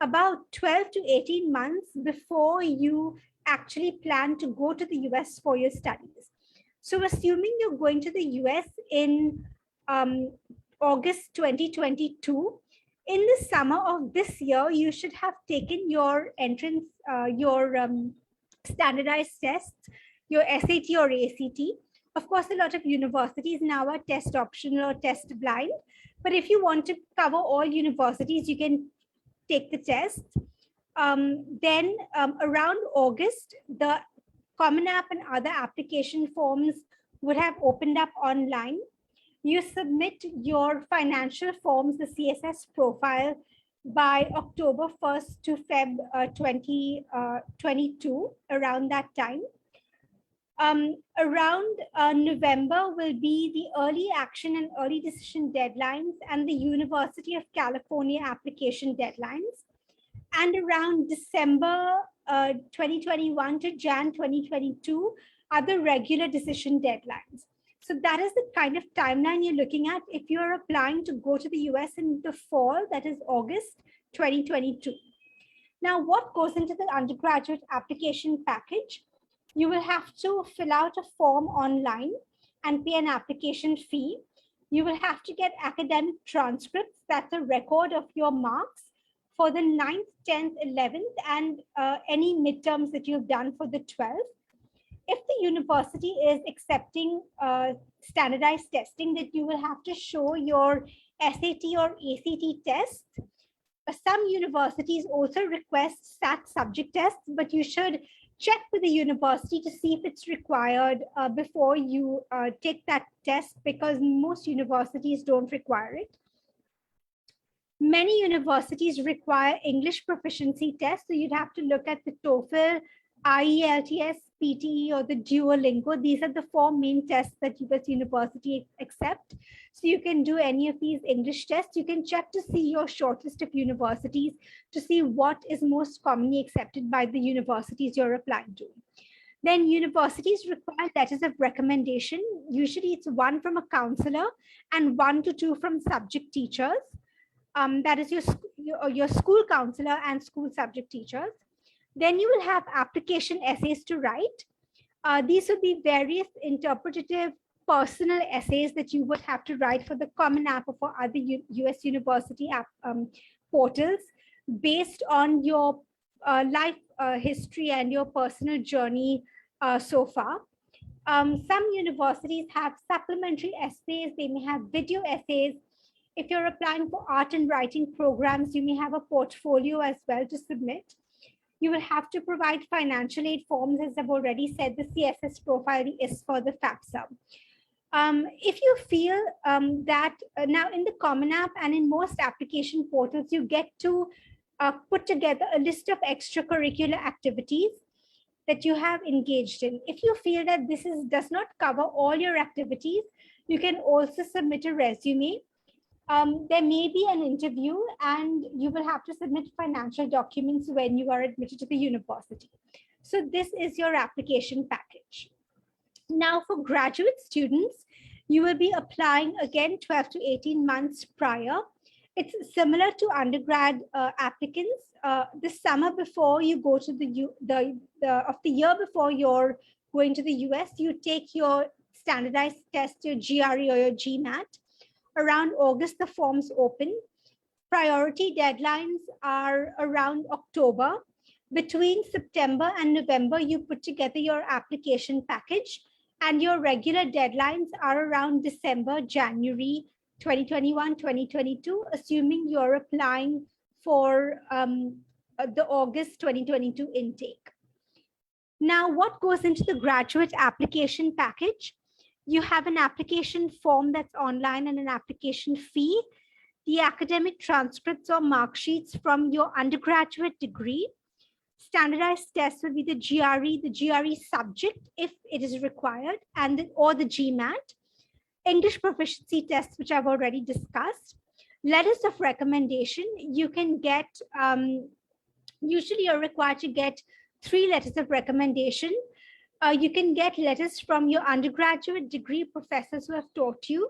about 12 to 18 months before you actually plan to go to the US for your studies. So assuming you're going to the US in August 2022, in the summer of this year, you should have taken your entrance, standardized tests, your SAT or ACT. Of course, a lot of universities now are test optional or test blind, but if you want to cover all universities, you can take the test. Then around August, the Common App and other application forms would have opened up online. You submit your financial forms, the CSS profile, by October 1st to Feb 2022, around that time. Around November will be the early action and early decision deadlines and the University of California application deadlines. And around December 2021 to Jan 2022 are the regular decision deadlines. So that is the kind of timeline you're looking at if you're applying to go to the US in the fall, that is August 2022. Now, what goes into the undergraduate application package? You will have to fill out a form online and pay an application fee. You will have to get academic transcripts, that's a record of your marks for the 9th, 10th, 11th, and any midterms that you've done for the 12th. If the university is accepting standardized testing, that you will have to show your SAT or ACT test. Some universities also request SAT subject tests, but you should check with the university to see if it's required before you take that test, because most universities don't require it. Many universities require English proficiency tests, so you'd have to look at the TOEFL, IELTS, PTE, or the Duolingo. These are the 4 main tests that US university accept. So you can do any of these English tests. You can check to see your shortlist of universities to see what is most commonly accepted by the universities you're applying to. Then universities require letters of recommendation. Usually it's 1 from a counselor and 1 to 2 from subject teachers. That is your school counselor and school subject teachers. Then you will have application essays to write. These would be various interpretative personal essays that you would have to write for the Common App or for other US university app, portals based on your life history and your personal journey so far. Some universities have supplementary essays. They may have video essays. If you're applying for art and writing programs, you may have a portfolio as well to submit. You will have to provide financial aid forms. As I've already said, the CSS profile is for the FAFSA. If you feel that now in the Common App and in most application portals, you get to put together a list of extracurricular activities that you have engaged in. If you feel that this does not cover all your activities, you can also submit a resume. There may be an interview and you will have to submit financial documents when you are admitted to the university. So this is your application package. Now for graduate students, you will be applying again 12 to 18 months prior. It's similar to undergrad applicants. The summer before you go to the year before you're going to the US, you take your standardized test, your GRE or your GMAT. Around August, the forms open. Priority deadlines are around October. Between September and November, you put together your application package, and your regular deadlines are around December, January 2021, 2022, assuming you're applying for the August 2022 intake. Now, what goes into the graduate application package? You have an application form that's online and an application fee, the academic transcripts or mark sheets from your undergraduate degree. Standardized tests will be the GRE subject if it is required, or the GMAT. English proficiency tests, which I've already discussed. Letters of recommendation, you can get, usually you're required to get 3 letters of recommendation. You can get letters from your undergraduate degree professors who have taught you.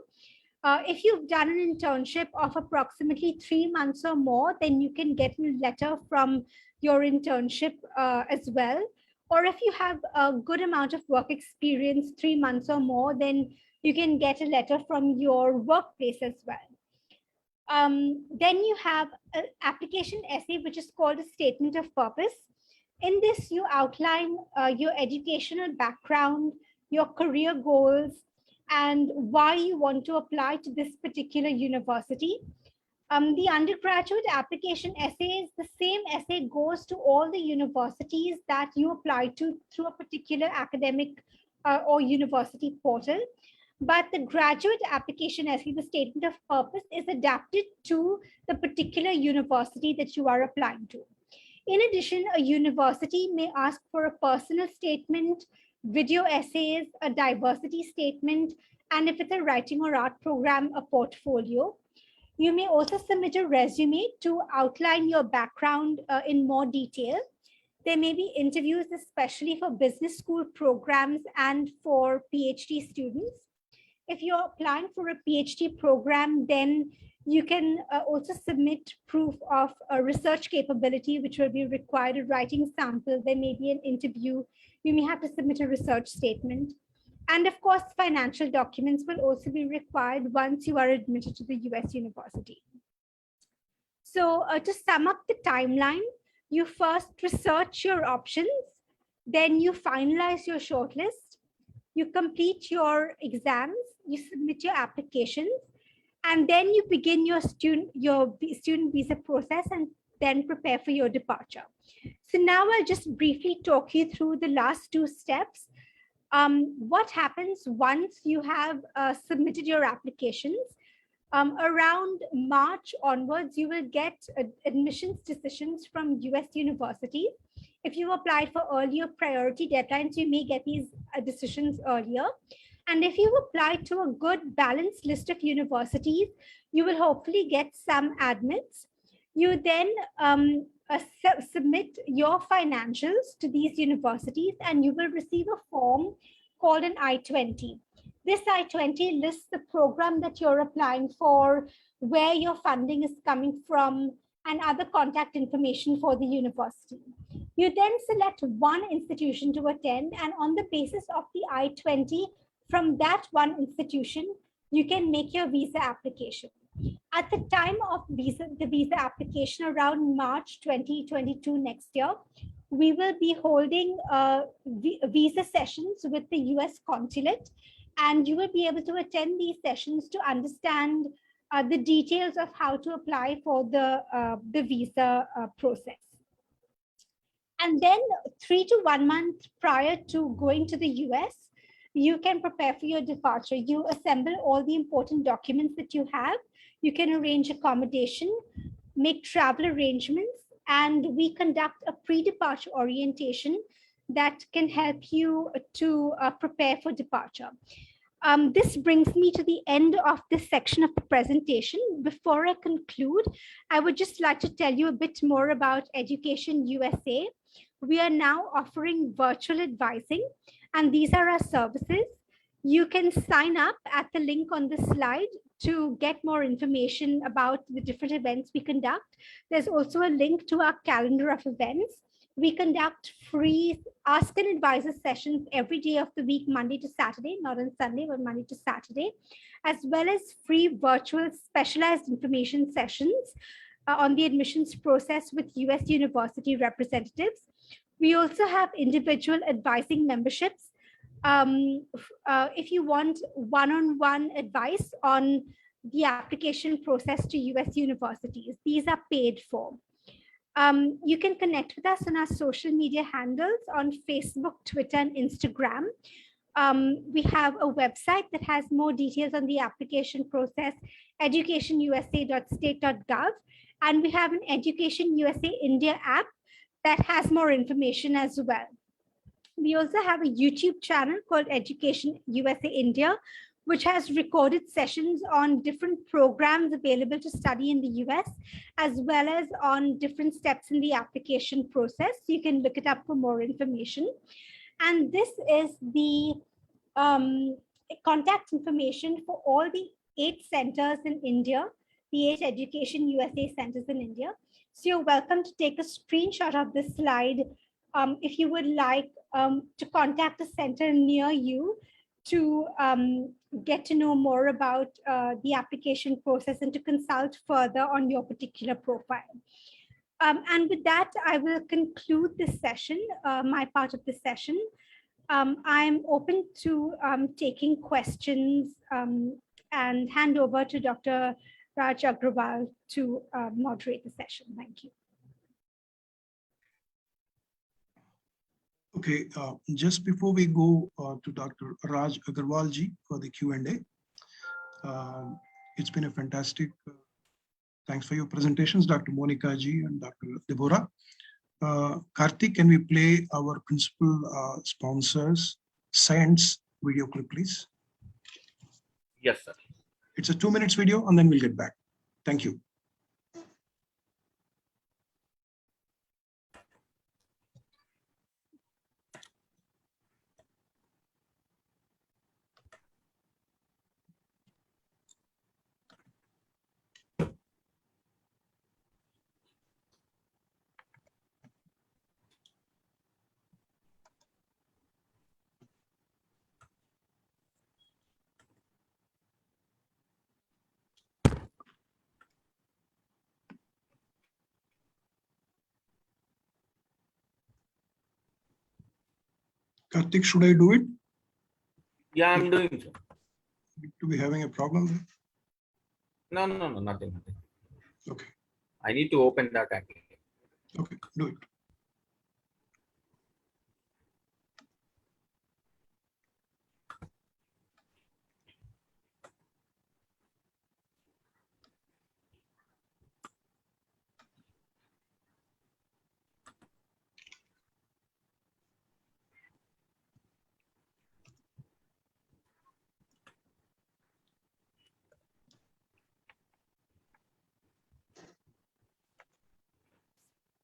If you've done an internship of approximately 3 months or more, then you can get a letter from your internship as well. Or if you have a good amount of work experience, 3 months or more, then you can get a letter from your workplace as well. Then you have an application essay, which is called a statement of purpose. In this, you outline your educational background, your career goals, and why you want to apply to this particular university. The undergraduate application essay is the same essay goes to all the universities that you apply to through a particular academic or university portal. But the graduate application essay, the statement of purpose, is adapted to the particular university that you are applying to. In addition, a university may ask for a personal statement, video essays, a diversity statement, and if it's a writing or art program, a portfolio. You may also submit a resume to outline your background in more detail. There may be interviews, especially for business school programs and for PhD students. If you're applying for a PhD program, then you can also submit proof of a research capability, which will be required, a writing sample. There may be an interview. You may have to submit a research statement. And of course, financial documents will also be required once you are admitted to the US university. So to sum up the timeline, you first research your options, then you finalize your shortlist, you complete your exams, you submit your applications, and then you begin your student visa process and then prepare for your departure. So now I'll just briefly talk you through the last 2 steps. What happens once you have submitted your applications? Around March onwards, you will get admissions decisions from US universities. If you applied for earlier priority deadlines, you may get these decisions earlier. And if you apply to a good balanced list of universities, you will hopefully get some admits. You then submit your financials to these universities and you will receive a form called an I-20. This I-20 lists the program that you're applying for, where your funding is coming from, and other contact information for the university. You then select one institution to attend, and on the basis of the I-20 from that one institution, you can make your visa application. At the time of the visa application around March 2022 next year, we will be holding visa sessions with the US consulate, and you will be able to attend these sessions to understand the details of how to apply for the visa process. And then 3 to 1 month prior to going to the US, you can prepare for your departure. You assemble all the important documents that you have. You can arrange accommodation, make travel arrangements, and we conduct a pre-departure orientation that can help you to prepare for departure. This brings me to the end of this section of the presentation. Before I conclude, I would just like to tell you a bit more about Education USA. We are now offering virtual advising, and these are our services. You can sign up at the link on the slide to get more information about the different events we conduct. There's also a link to our calendar of events. We conduct free Ask an Advisor sessions every day of the week, Monday to Saturday, not on Sunday, but Monday to Saturday, as well as free virtual specialized information sessions on the admissions process with US university representatives. We also have individual advising memberships. If you want one-on-one advice on the application process to US universities, these are paid for. You can connect with us on our social media handles on Facebook, Twitter, and Instagram. We have a website that has more details on the application process, educationusa.state.gov, and we have an Education USA India app that has more information as well. We also have a YouTube channel called Education USA India, which has recorded sessions on different programs available to study in the US, as well as on different steps in the application process. You can look it up for more information. And this is the contact information for all the 8 centers in India, the 8 Education USA centers in India. So you're welcome to take a screenshot of this slide if you would like to contact a center near you to get to know more about the application process and to consult further on your particular profile. And with that, I will conclude this session, my part of this session. I'm open to taking questions and hand over to Dr. Raj Agrawal to moderate the session. Thank you. Okay, just before we go to Dr. Raj Agrawal ji for the Q&A, it's been a fantastic, thanks for your presentations, Dr. Monica ji and Dr. Deborah. Karthik, can we play our principal sponsors, Science video clip, please? Yes, sir. It's a 2 minutes video and then we'll get back. Thank you. Karthik, should I do it? Yeah, I'm doing so. Do we having a problem there? No, nothing. Okay, I need to open that again. okay, do it.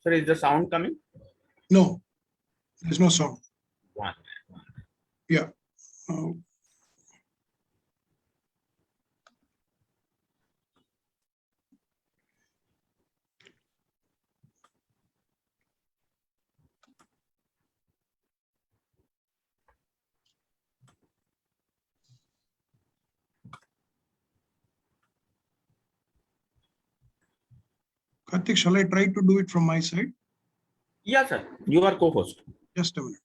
Sir, is the sound coming? No, there's no sound. One. Yeah. Karthik, shall I try to do it from my side? Yeah, sir. You are co-host. Just a minute.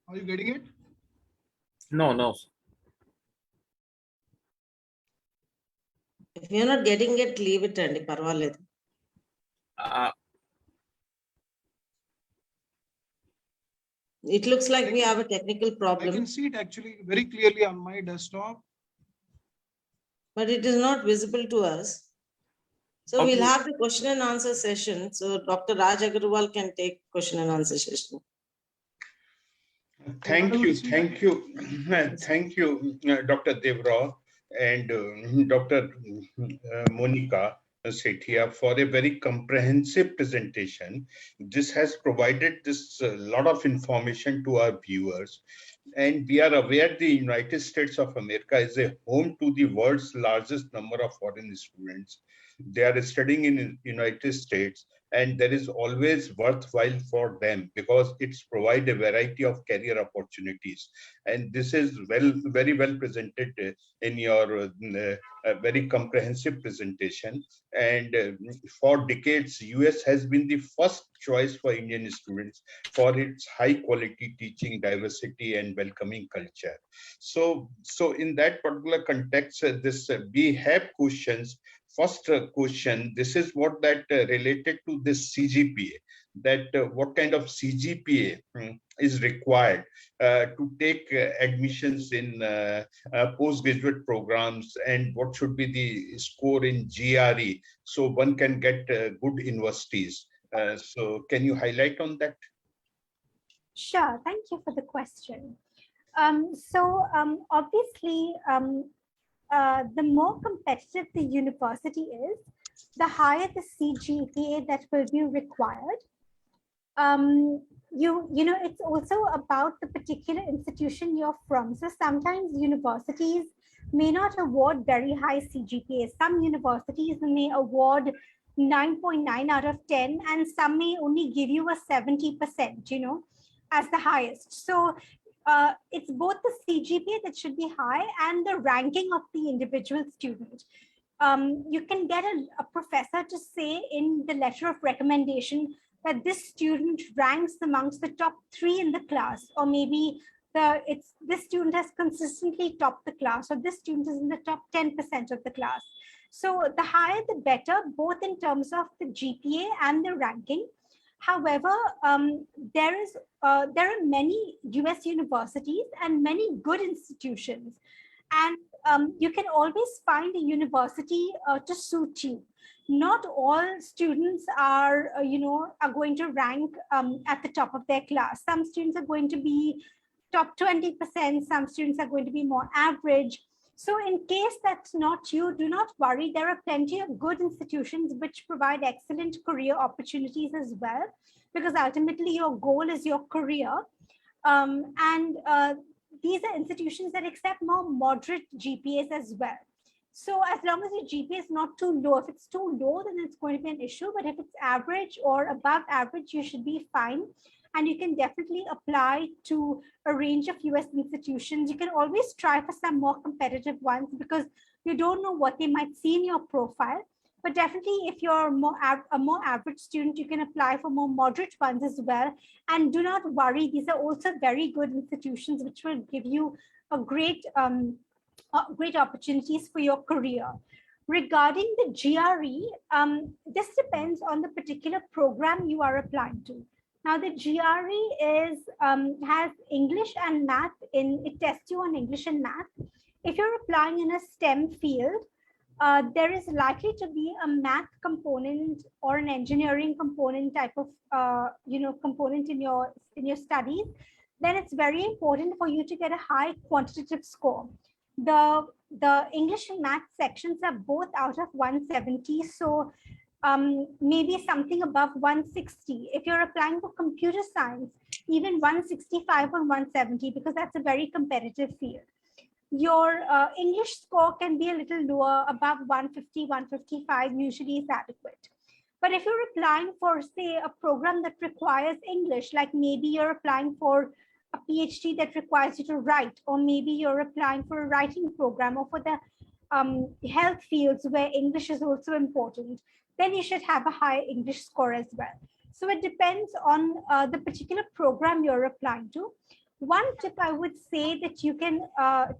Are you getting it? No, no. If you're not getting it, leave it and parvaledu. Uh, It looks like we have a technical I problem, can see it actually very clearly on my desktop. but it is not visible to us. So we'll Okay. have the question and answer session. So Dr. Raj Agarwal can take question and answer session. Thank What I you, would see- thank you, thank you, Dr. Devrao and Dr. Monica Sethia for a very comprehensive presentation. This has provided this lot of information to our viewers. And we are aware the United States of America is a home to the world's largest number of foreign students. They are studying in United States, and that is always worthwhile for them because it's provide a variety of career opportunities. And this is very well presented in your very comprehensive presentation. And for decades, US has been the first choice for Indian students for its high quality teaching, diversity, and welcoming culture. So in that particular context, we have questions. First question, this is what that related to this CGPA, that what kind of CGPA is required to take admissions in postgraduate programs, and what should be the score in GRE so one can get good universities. So can you highlight on that? Sure, thank you for the question. Obviously, the more competitive the university is, the higher the CGPA that will be required. It's also about the particular institution you're from. So sometimes universities may not award very high CGPA. Some universities may award 9.9 out of 10, and some may only give you a 70%, as the highest. So it's both the CGPA that should be high and the ranking of the individual student. You can get a professor to say in the letter of recommendation that this student ranks amongst the top 3 in the class, or maybe this student has consistently topped the class, or this student is in the top 10% of the class. So the higher the better, both in terms of the GPA and the ranking. However, there are many US universities and many good institutions, and you can always find a university to suit you. Not all students are going to rank at the top of their class. Some students are going to be top 20%. Some students are going to be more average. So in case that's not you, do not worry. There are plenty of good institutions which provide excellent career opportunities as well, because ultimately your goal is your career. These are institutions that accept more moderate GPAs as well. So as long as your GPA is not too low, if it's too low, then it's going to be an issue. But if it's average or above average, you should be fine. And you can definitely apply to a range of US institutions. You can always try for some more competitive ones because you don't know what they might see in your profile. But definitely, if you're a more average student, you can apply for more moderate ones as well. And do not worry, these are also very good institutions which will give you a great opportunities for your career. Regarding the GRE, this depends on the particular program you are applying to. Now, the GRE has English and math it tests you on English and math. If you're applying in a STEM field, there is likely to be a math component or an engineering component type of component in your studies. Then it's very important for you to get a high quantitative score. The English and math sections are both out of 170, so maybe something above 160. If you're applying for computer science, even 165 or 170, because that's a very competitive field. Your English score can be a little lower, above 150, 155 usually is adequate. But if you're applying for, say, a program that requires English, like maybe you're applying for a PhD that requires you to write, or maybe you're applying for a writing program, or for the health fields where English is also important, then you should have a high English score as well. So it depends on the particular program you're applying to. One tip I would say that you can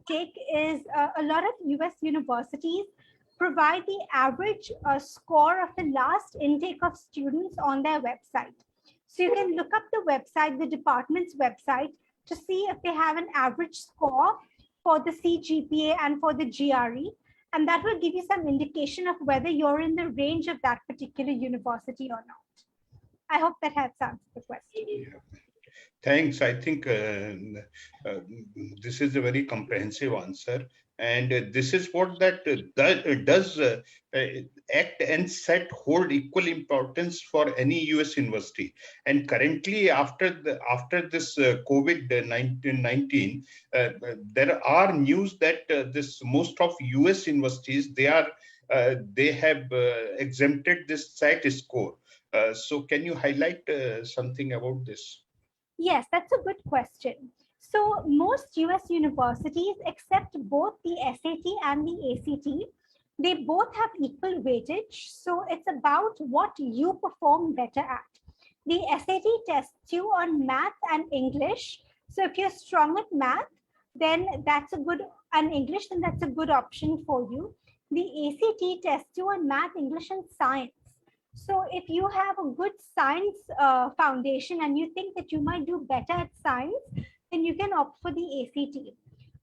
take is a lot of US universities provide the average score of the last intake of students on their website. So you can look up the website, the department's website, to see if they have an average score for the CGPA and for the GRE. And that will give you some indication of whether you're in the range of that particular university or not. I hope that helps answer the question. Yeah. Thanks. I think this is a very comprehensive answer. And this is what that does ACT and SET hold equal importance for any US university. And currently, after this COVID-19, there are news that most of US universities, they have exempted this SAT score. So can you highlight something about this? Yes, that's a good question. So most US universities accept both the SAT and the ACT. They both have equal weightage. So it's about what you perform better at. The SAT tests you on math and English. So if you're strong at math, then that's a good, and English, then that's a good option for you. The ACT tests you on math, English, and science. So if you have a good science foundation and you think that you might do better at science, then you can opt for the ACT.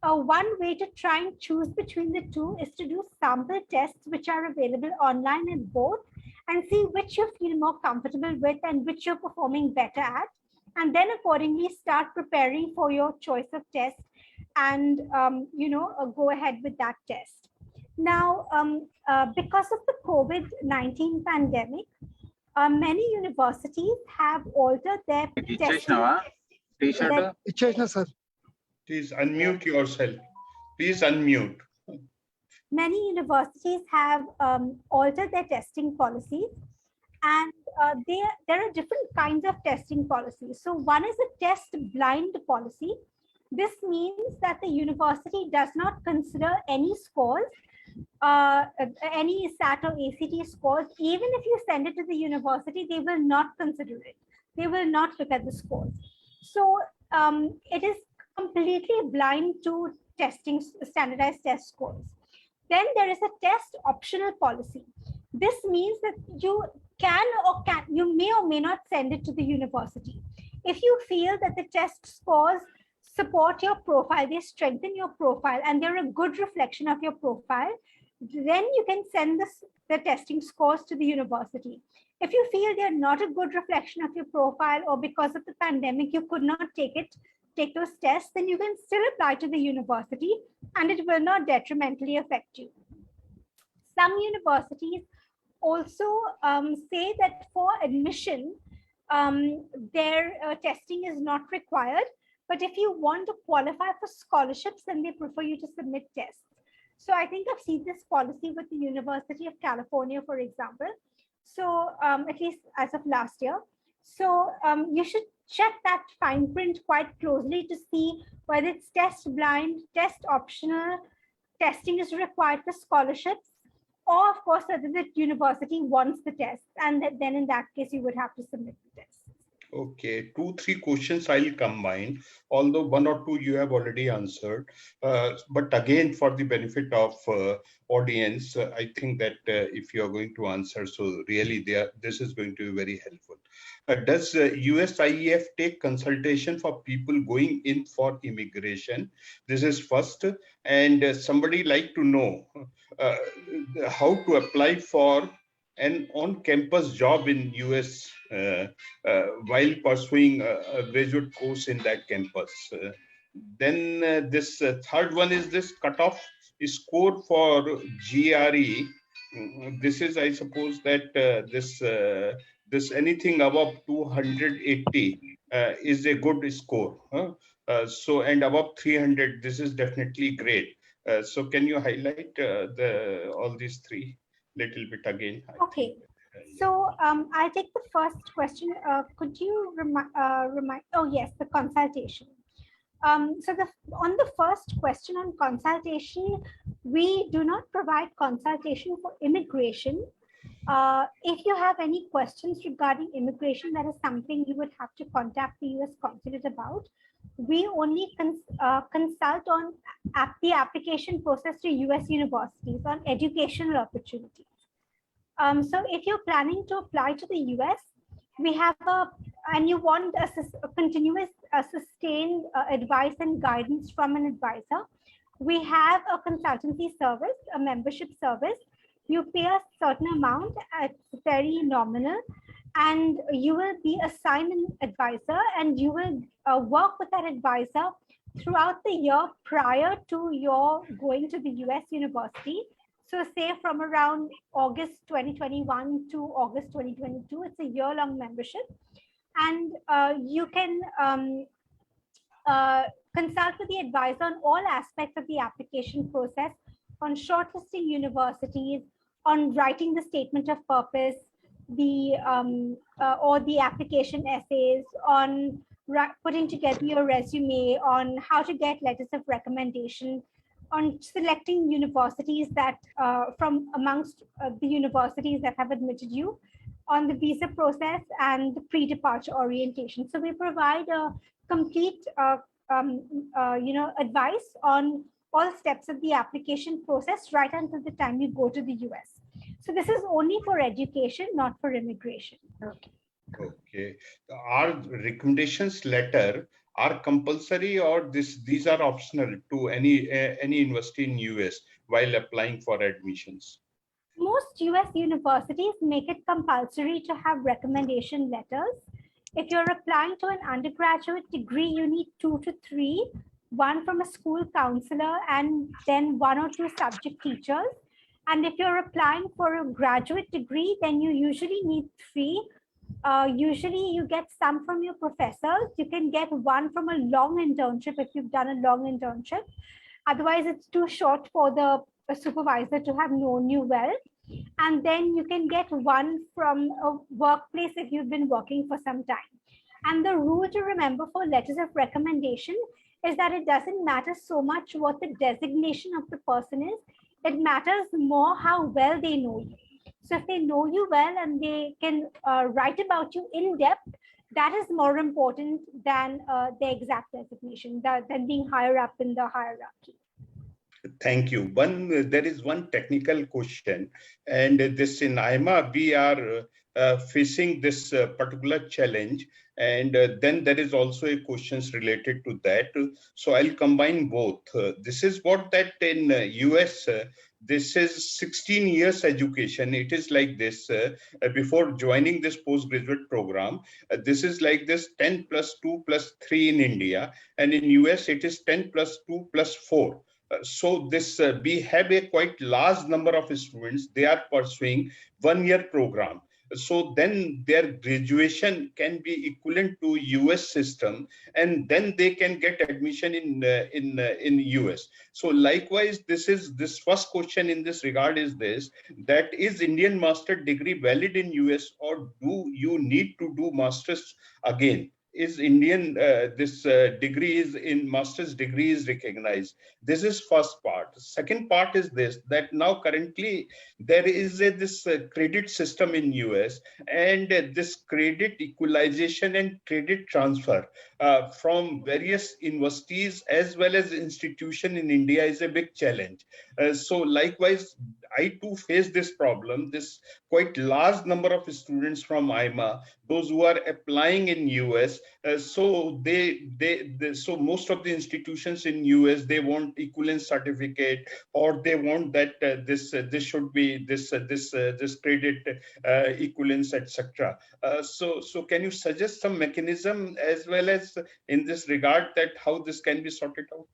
One way to try and choose between the two is to do sample tests, which are available online in both, and see which you feel more comfortable with and which you're performing better at. And then accordingly start preparing for your choice of test and go ahead with that test. Now, because of the COVID-19 pandemic, many universities have altered their testing. Please unmute yourself. Please unmute. Many universities have altered their testing policies, and there are different kinds of testing policies. So one is a test blind policy. This means that the university does not consider any scores, any SAT or ACT scores. Even if you send it to the university, they will not consider it. They will not look at the scores. So it is completely blind to testing standardized test scores. Then there is a test optional policy. This means that you you may or may not send it to the university. If you feel that the test scores support your profile, they strengthen your profile, and they're a good reflection of your profile, then you can send the testing scores to the university. If you feel they're not a good reflection of your profile, or because of the pandemic you could not take those tests, then you can still apply to the university and it will not detrimentally affect you. Some universities also say that for admission, their testing is not required. But if you want to qualify for scholarships, then they prefer you to submit tests. So I think I've seen this policy with the University of California, for example. So at least as of last year. So you should check that fine print quite closely to see whether it's test blind, test optional, testing is required for scholarships, or of course whether the university wants the test, and then in that case you would have to submit the test. Okay, 2-3 questions I'll combine, although one or two you have already answered. But again, for the benefit of audience, I think that if you are going to answer, so really this is going to be very helpful. Does USIEF take consultation for people going in for immigration? This is first. And somebody like to know how to apply for an on-campus job in US while pursuing a graduate course in that campus. Then this third one is this cutoff score for GRE. This is, I suppose, that this anything above 280 is a good score. So and above 300, this is definitely great. So can you highlight all these three little bit again? Okay. So I'll take the first question. Could you remind? Oh yes, the consultation. So on the first question on consultation, we do not provide consultation for immigration. If you have any questions regarding immigration, that is something you would have to contact the US consulate about. we only consult on the application process to US universities on educational opportunities. So if you're planning to apply to the US, we have and you want a continuous sustained advice and guidance from an advisor, we have a consultancy service, a membership service. You pay a certain amount, it's very nominal, and you will be assigned an advisor, and you will work with that advisor throughout the year prior to your going to the US university. So say from around August 2021 to August 2022, it's a year-long membership. And you can consult with the advisor on all aspects of the application process, on shortlisting universities, on writing the statement of purpose, the or the application essays, on putting together your resume, on how to get letters of recommendation, on selecting universities that from amongst the universities that have admitted you, on the visa process and the pre-departure orientation. So we provide a complete advice on all steps of the application process right until the time you go to the US. So this is only for education, not for immigration. Okay. Our recommendations letter are compulsory, or these are optional to any university in US while applying for admissions? Most US universities make it compulsory to have recommendation letters. If you're applying to an undergraduate degree, you need 2 to 3, one from a school counselor and then 1 or 2 subject teachers. And if you're applying for a graduate degree, then you usually need 3. Usually you get some from your professors. You can get 1 from a long internship if you've done a long internship. Otherwise, it's too short for the supervisor to have known you well. And then you can get 1 from a workplace if you've been working for some time. And the rule to remember for letters of recommendation is that it doesn't matter so much what the designation of the person is. It matters more how well they know you. So if they know you well and they can write about you in depth, that is more important than the exact designation, than being higher up in the hierarchy. Thank you. There is one technical question, and this in IMA, we are facing this particular challenge, and then there is also a questions related to that. So I'll combine both. This is what that in US, this is 16 years education. It is like this before joining this postgraduate program. This is like this 10 plus 2 plus 3 in India, and in US it is 10 plus 2 plus 4. So this we have a quite large number of students. They are pursuing 1-year program. So then their graduation can be equivalent to US system, and then they can get admission in US. So likewise, this first question in this regard is this: that is Indian master degree valid in US, or do you need to do masters again? Is Indian degree is in master's degree is recognized? This is first part. Second part is this, that now currently there is this credit system in US, and this credit equalization and credit transfer from various universities as well as institution in India is a big challenge. So likewise, I too face this problem. This quite large number of students from IMA, those who are applying in US. So so most of the institutions in US, they want equivalence certificate, or they want that this should be this credit equivalence, etc. So can you suggest some mechanism as well as in this regard that how this can be sorted out?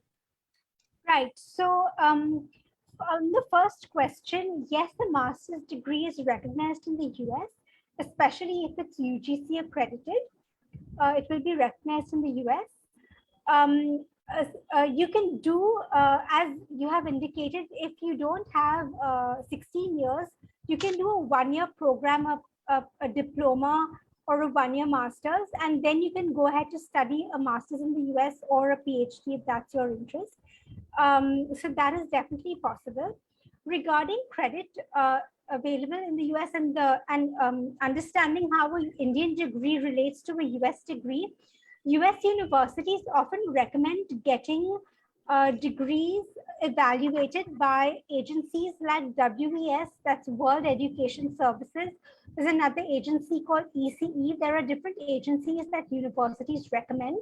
Right. So on the first question, yes, the master's degree is recognized in the US, especially if it's UGC accredited. It will be recognized in the US. You can do, as you have indicated, if you don't have 16 years, you can do a 1-year program, a diploma or a 1-year master's, and then you can go ahead to study a master's in the US or a PhD if that's your interest. So that is definitely possible. Regarding credit available in the US and understanding how an Indian degree relates to a US degree, US universities often recommend getting degrees evaluated by agencies like WES, that's World Education Services. There's another agency called ECE. There are different agencies that universities recommend,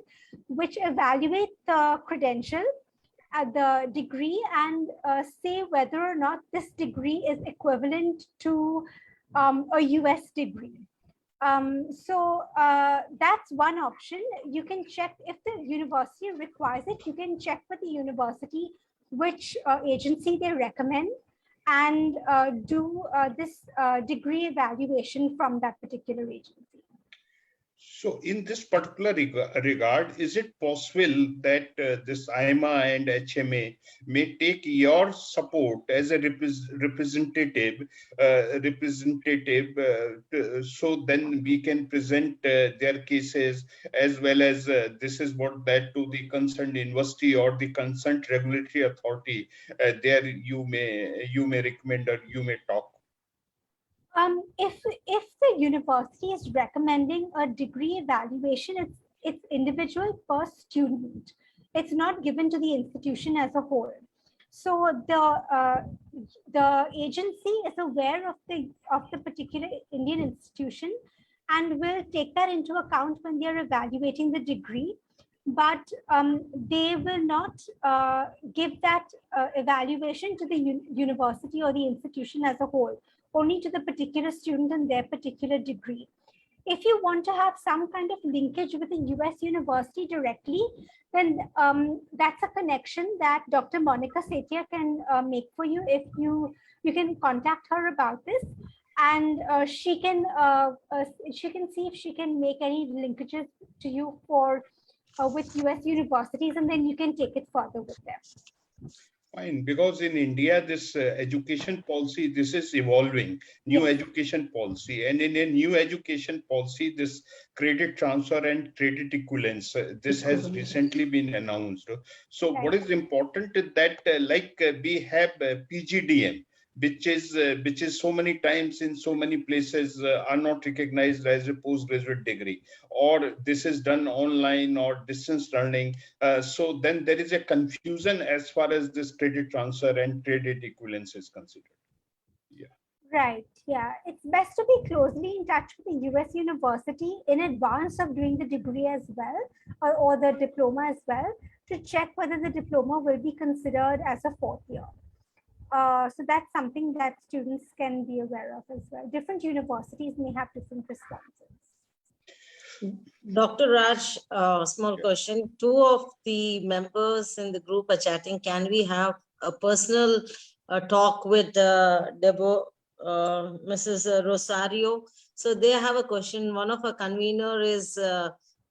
which evaluate the credential, the degree, and say whether or not this degree is equivalent to a US degree. That's one option. You can check if the university requires it. You can check with the university which agency they recommend and do this degree evaluation from that particular agency. So in this particular regard, is it possible that this IMA and HMA may take your support as a representative, so then we can present their cases as well as this is what that to the concerned university or the concerned regulatory authority there you may recommend or you may talk. If the university is recommending a degree evaluation, it's individual per student. It's not given to the institution as a whole. So the agency is aware of the particular Indian institution and will take that into account when they are evaluating the degree. But they will not give that evaluation to the university or the institution as a whole, only to the particular student and their particular degree. If you want to have some kind of linkage with the US university directly, then that's a connection that Dr. Monica Setia can make for you. If you can contact her about this, and she can see if she can make any linkages to you for with US universities, and then you can take it further with them. Fine, because in India, this education policy, this is evolving, new education policy. And in a new education policy, this credit transfer and credit equivalence, this has recently been announced. So what is important is that we have PGDM, which is so many times in so many places are not recognized as a postgraduate degree, or this is done online or distance learning. So then there is a confusion as far as this credit transfer and credit equivalence is considered. Yeah. Right. Yeah. It's best to be closely in touch with the US university in advance of doing the degree as well, or the diploma as well, to check whether the diploma will be considered as a fourth year. So that's something that students can be aware of as well. Different universities may have different responses. Dr. Raj, small question. Two of the members in the group are chatting. Can we have a personal talk with Mrs. Rosario? So they have a question. One of her convener is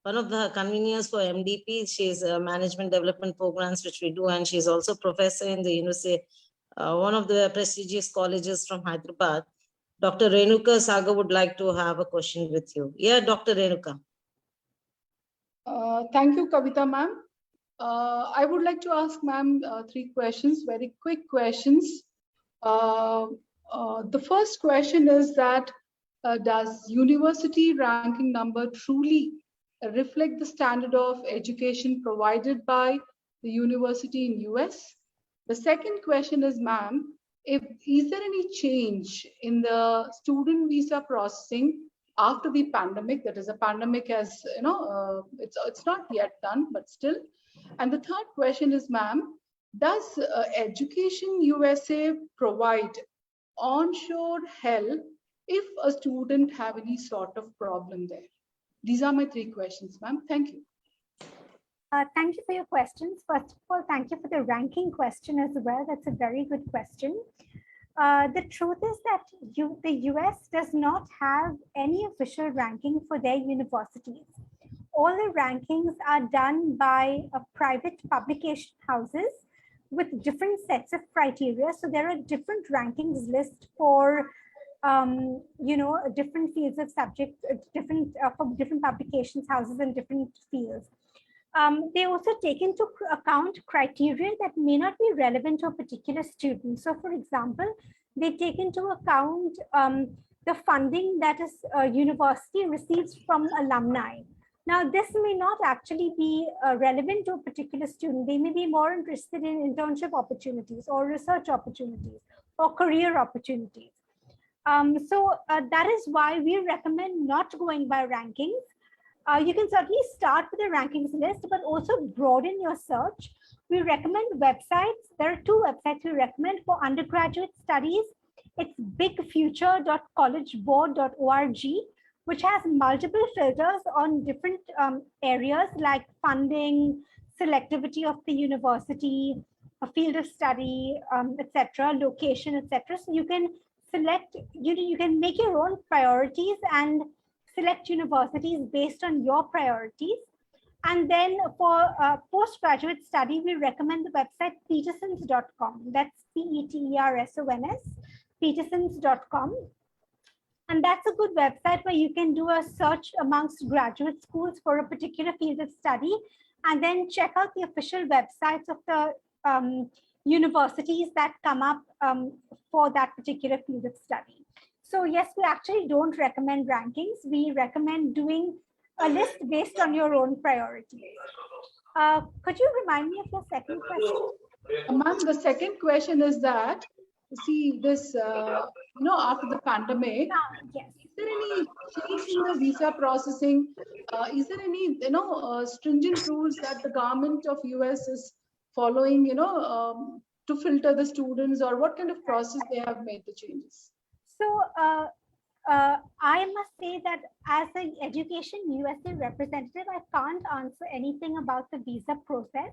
one of the conveners for MDP. She's a management development programs, which we do, and she's also professor in the university, one of the prestigious colleges from Hyderabad. Dr. Renuka Sagar would like to have a question with you. Yeah, Dr. Renuka. Thank you, Kavita ma'am. I would like to ask ma'am 3 questions, very quick questions. The first question is that does university ranking number truly reflect the standard of education provided by the university in US? The second question is, ma'am, is there any change in the student visa processing after the pandemic? That is, a pandemic has, it's not yet done, but still. And the third question is, ma'am, does Education USA provide onshore help if a student have any sort of problem there? These are my 3 questions, ma'am. Thank you. Thank you for your questions. First of all, thank you for the ranking question as well. That's a very good question. The truth is that the US does not have any official ranking for their universities. All the rankings are done by private publication houses with different sets of criteria. So there are different rankings lists for different fields of subject, for different publications houses in different fields. They also take into account criteria that may not be relevant to a particular student. So for example, they take into account the funding that a university receives from alumni. Now, this may not actually be relevant to a particular student. They may be more interested in internship opportunities or research opportunities or career opportunities. So that is why we recommend not going by rankings. You can certainly start with a rankings list, but also broaden your search. We recommend websites. There are 2 websites we recommend for undergraduate studies. It's bigfuture.collegeboard.org, which has multiple filters on different areas like funding, selectivity of the university, a field of study, etc., location, etc. So you can select, you can make your own priorities and select universities based on your priorities. And then for postgraduate study, we recommend the website petersons.com. That's Petersons, petersons.com. And that's a good website where you can do a search amongst graduate schools for a particular field of study, and then check out the official websites of the universities that come up for that particular field of study. So yes, we actually don't recommend rankings. We recommend doing a list based on your own priorities. Could you remind me of your second question? Ma'am, the second question is that, see this, after the pandemic, Yes. is there any change in the visa processing? Is there any, stringent rules that the government of US is following, to filter the students, or what kind of process they have made the changes? So I must say that as an Education USA representative, I can't answer anything about the visa process.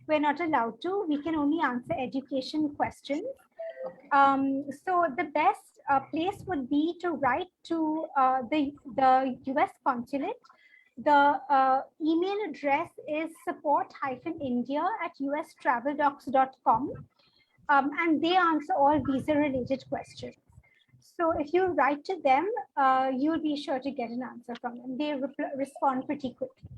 We're not allowed to. We can only answer education questions. So the best place would be to write to the US consulate. The email address is support-india@ustraveldocs.com, and they answer all visa-related questions. So if you write to them, you'll be sure to get an answer from them. They respond pretty quickly.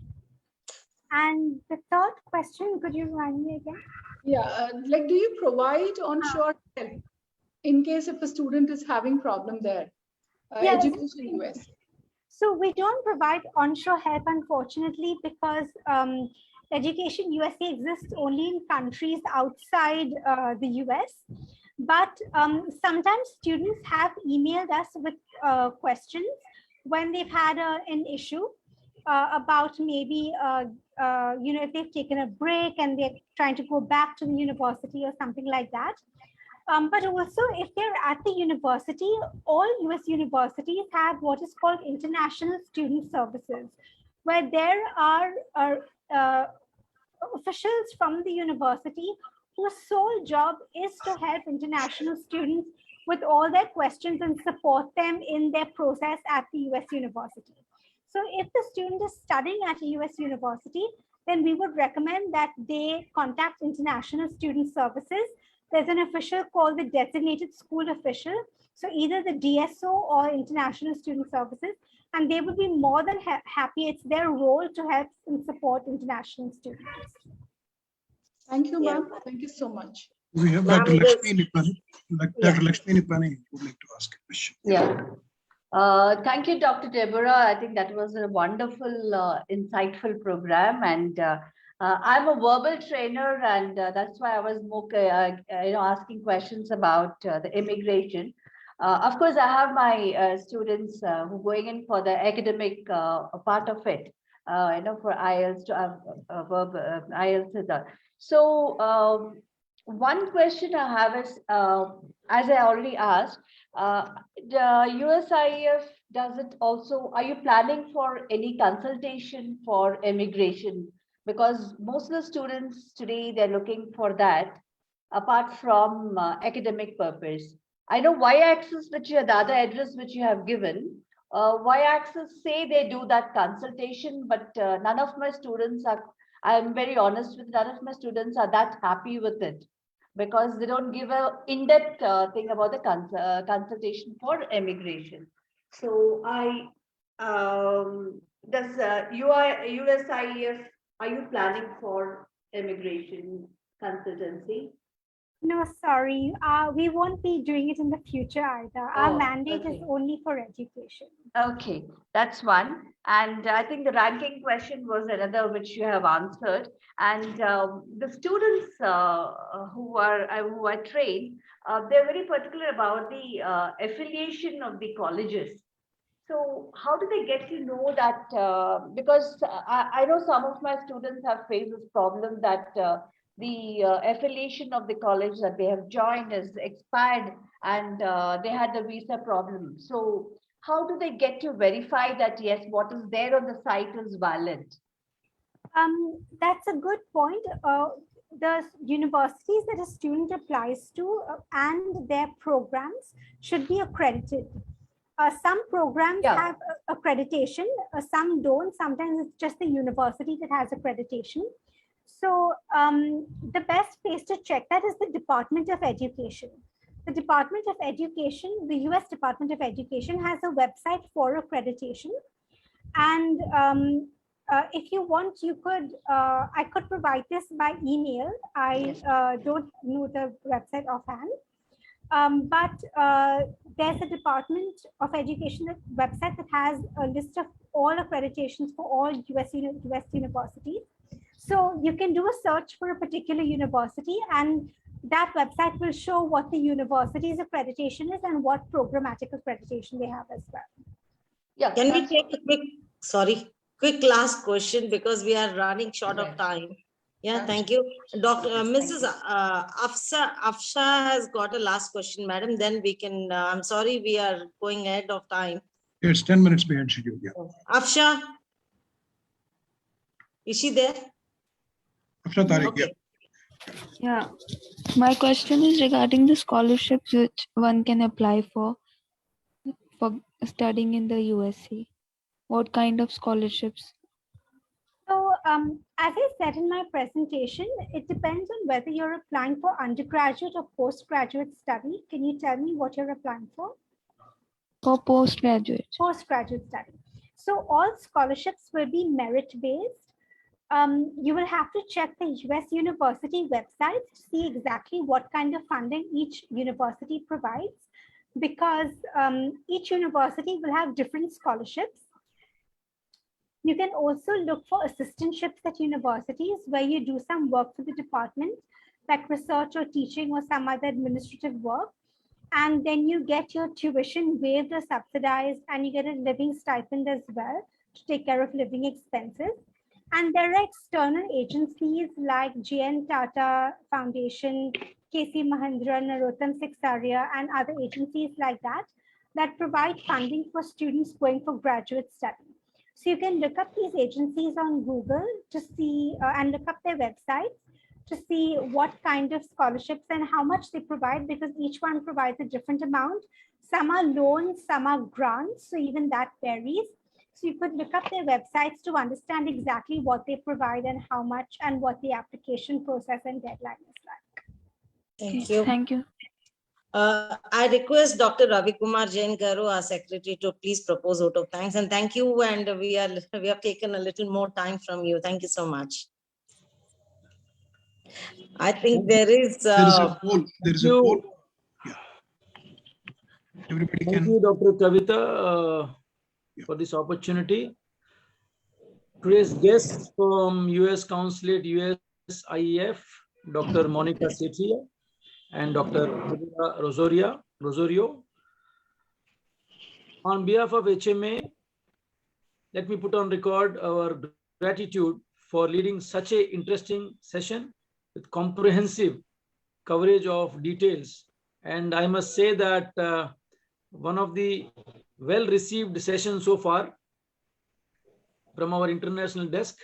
And the third question, could you remind me again? Yeah, do you provide onshore help in case if a student is having problem there? Yes. Education US. So we don't provide onshore help, unfortunately, because Education USA exists only in countries outside the US. But sometimes students have emailed us with questions when they've had an issue about maybe, if they've taken a break and they're trying to go back to the university or something like that. But also, if they're at the university, all US universities have what is called International Student Services, where there are officials from the university whose sole job is to help international students with all their questions and support them in their process at the US university. So if the student is studying at a US university, then we would recommend that they contact International Student Services. There's an official called the Designated School Official. So either the DSO or International Student Services, and they would be more than happy. It's their role to help and support international students. Thank you, Yeah. ma'am. Thank you so much. We have Ma'am, Dr. Lakshmi Nipani. Dr. Lakshmi Nipani would like to ask a question. Yeah. Thank you, Dr. Deborah. I think that was a wonderful, insightful program. And I'm a verbal trainer, and that's why I was more, asking questions about the immigration. Of course, I have my students who are going in for the academic part of it, for IELTS to have IELTS. So one question I have is, as I already asked, the USIEF, does it also, are you planning for any consultation for immigration? Because most of the students today, they're looking for that apart from academic purpose. I know Y-axis, which the other address which you have given, Y-axis say they do that consultation, but none of my students are, I'm very honest with, none of my students are that happy with it, because they don't give a in-depth thing about the consultation for immigration. So does USIEF, are you planning for immigration consultancy? No, sorry. We won't be doing it in the future either. Our Oh, mandate is okay. only for education. Okay, that's one. And I think the ranking question was another which you have answered. And the students who are trained, they're very particular about the affiliation of the colleges. So how do they get to know that? Because I know some of my students have faced this problem that the affiliation of the college that they have joined is expired and they had the visa problem. So how do they get to verify that, yes, what is there on the site is valid? That's a good point. The universities that a student applies to and their programs should be accredited. Some programs Yeah. have accreditation, some don't. Sometimes it's just the university that has accreditation. So the best place to check that is the Department of Education. The Department of Education, the US Department of Education has a website for accreditation. And if you want, you could, I could provide this by email. I don't know the website offhand. But there's a Department of Education website that has a list of all accreditations for all US universities. So you can do a search for a particular university, and that website will show what the university's accreditation is and what programmatic accreditation they have as well. Yeah. Can we that's- take a quick last question because we are running short of Right. time. Yeah, Right. thank you. Dr. Thank Mrs. you. Afsha has got a last question, madam. Then we can, I'm sorry, we are going ahead of time. It's 10 minutes behind schedule. Yeah. Afsha? Is she there? Afsha Tariq, Okay. yeah. Yeah, my question is regarding the scholarships which one can apply for studying in the USA. What kind of scholarships? So as I said in my presentation, it depends on whether you're applying for undergraduate or postgraduate study. Can you tell me what you're applying for? For postgraduate. Postgraduate study. So all scholarships will be merit-based. You will have to check the US university website to see exactly what kind of funding each university provides, because each university will have different scholarships. You can also look for assistantships at universities where you do some work for the department, like research or teaching or some other administrative work. And then you get your tuition waived or subsidized, and you get a living stipend as well to take care of living expenses. And there are external agencies like GN Tata Foundation, KC Mahindra, Narottam Siksaria, and other agencies like that that provide funding for students going for graduate study. So you can look up these agencies on Google to see and look up their websites to see what kind of scholarships and how much they provide, because each one provides a different amount. Some are loans, some are grants, so even that varies. So you could look up their websites to understand exactly what they provide and how much and what the application process and deadline is like. Thank you. Thank you. I request Dr. Ravi Kumar Jain Garu, our secretary, to please propose vote of thanks, and thank you. And we have taken a little more time from you. Thank you so much. I think there is There is a poll. There is a you. poll. Yeah. Everybody Thank can. you, Dr. Kavita, for this opportunity. Today's guests from US Consulate, USIEF, Dr. Monica Setia and Dr. Rosario. On behalf of HMA, let me put on record our gratitude for leading such an interesting session with comprehensive coverage of details. And I must say that one of the well-received sessions so far from our international desk,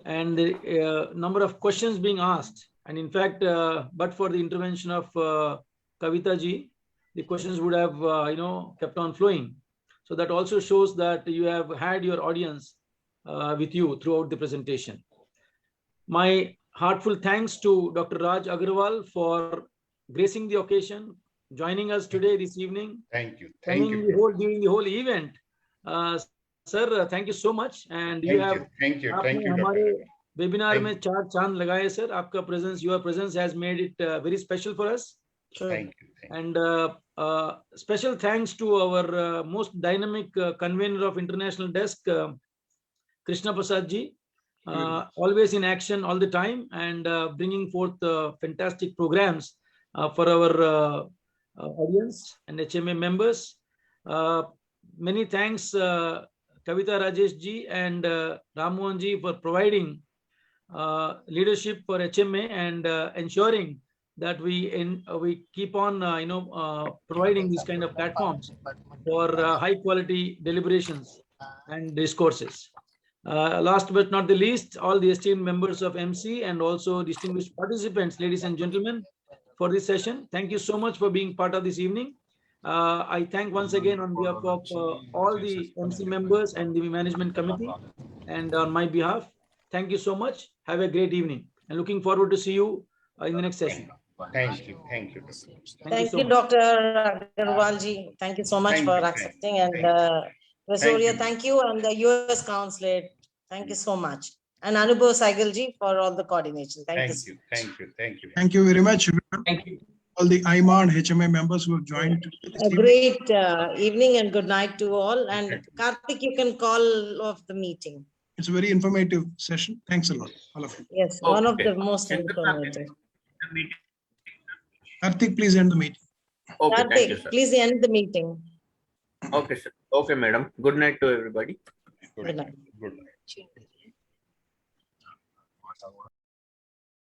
and the number of questions being asked. And in fact, but for the intervention of Kavita ji, the questions would have kept on flowing. So that also shows that you have had your audience with you throughout the presentation. My heartfelt thanks to Dr. Raj Agarwal for gracing the occasion, joining us today this evening. Thank you. Thank you. During the whole event. Sir, thank you so much. And Thank you. Thank you. Thank you, Dr. Ravi. Webinar Thank में 4 चांद लगाए sir. आपका presence, your presence has made it very special for us. Thank you. And special thanks to our most dynamic convener of International Desk, Krishna Prasad ji, always in action all the time and bringing forth fantastic programs for our audience and HMA members. Many thanks Kavita Rajesh ji and Ram Mohan ji for providing leadership for HMA and ensuring that we keep on providing these kind of platforms for high quality deliberations and discourses. Last but not the least, all the esteemed members of MC and also distinguished participants, ladies and gentlemen, for this session. Thank you so much for being part of this evening. I thank once again on behalf of all the MC members and the management committee and on my behalf, thank you so much. Have a great evening and looking forward to see you in the next session. Thank you. Thank you. Thank so you, much. Dr. Agarwal ji. Thank you so much Thank for you. accepting. And Thank Vasoria, you. thank you. And the US Consulate, thank you so much. And Anubhav Saigal ji for all the coordination. Thank you. Thank you. Thank you. Thank you. Thank you very much, everyone. Thank you. All the IMA and HMA members who have joined. today this A evening. great evening and good night to all. And Karthik, you can call off the meeting. It's a very informative session. Thanks a lot, all of you. Yes, one of the most informative. Karthik, please end the meeting. Okay, thank you, Karthik, sir. please end the meeting. Okay, sir. Okay, madam. Good night to everybody. Good night. Good night.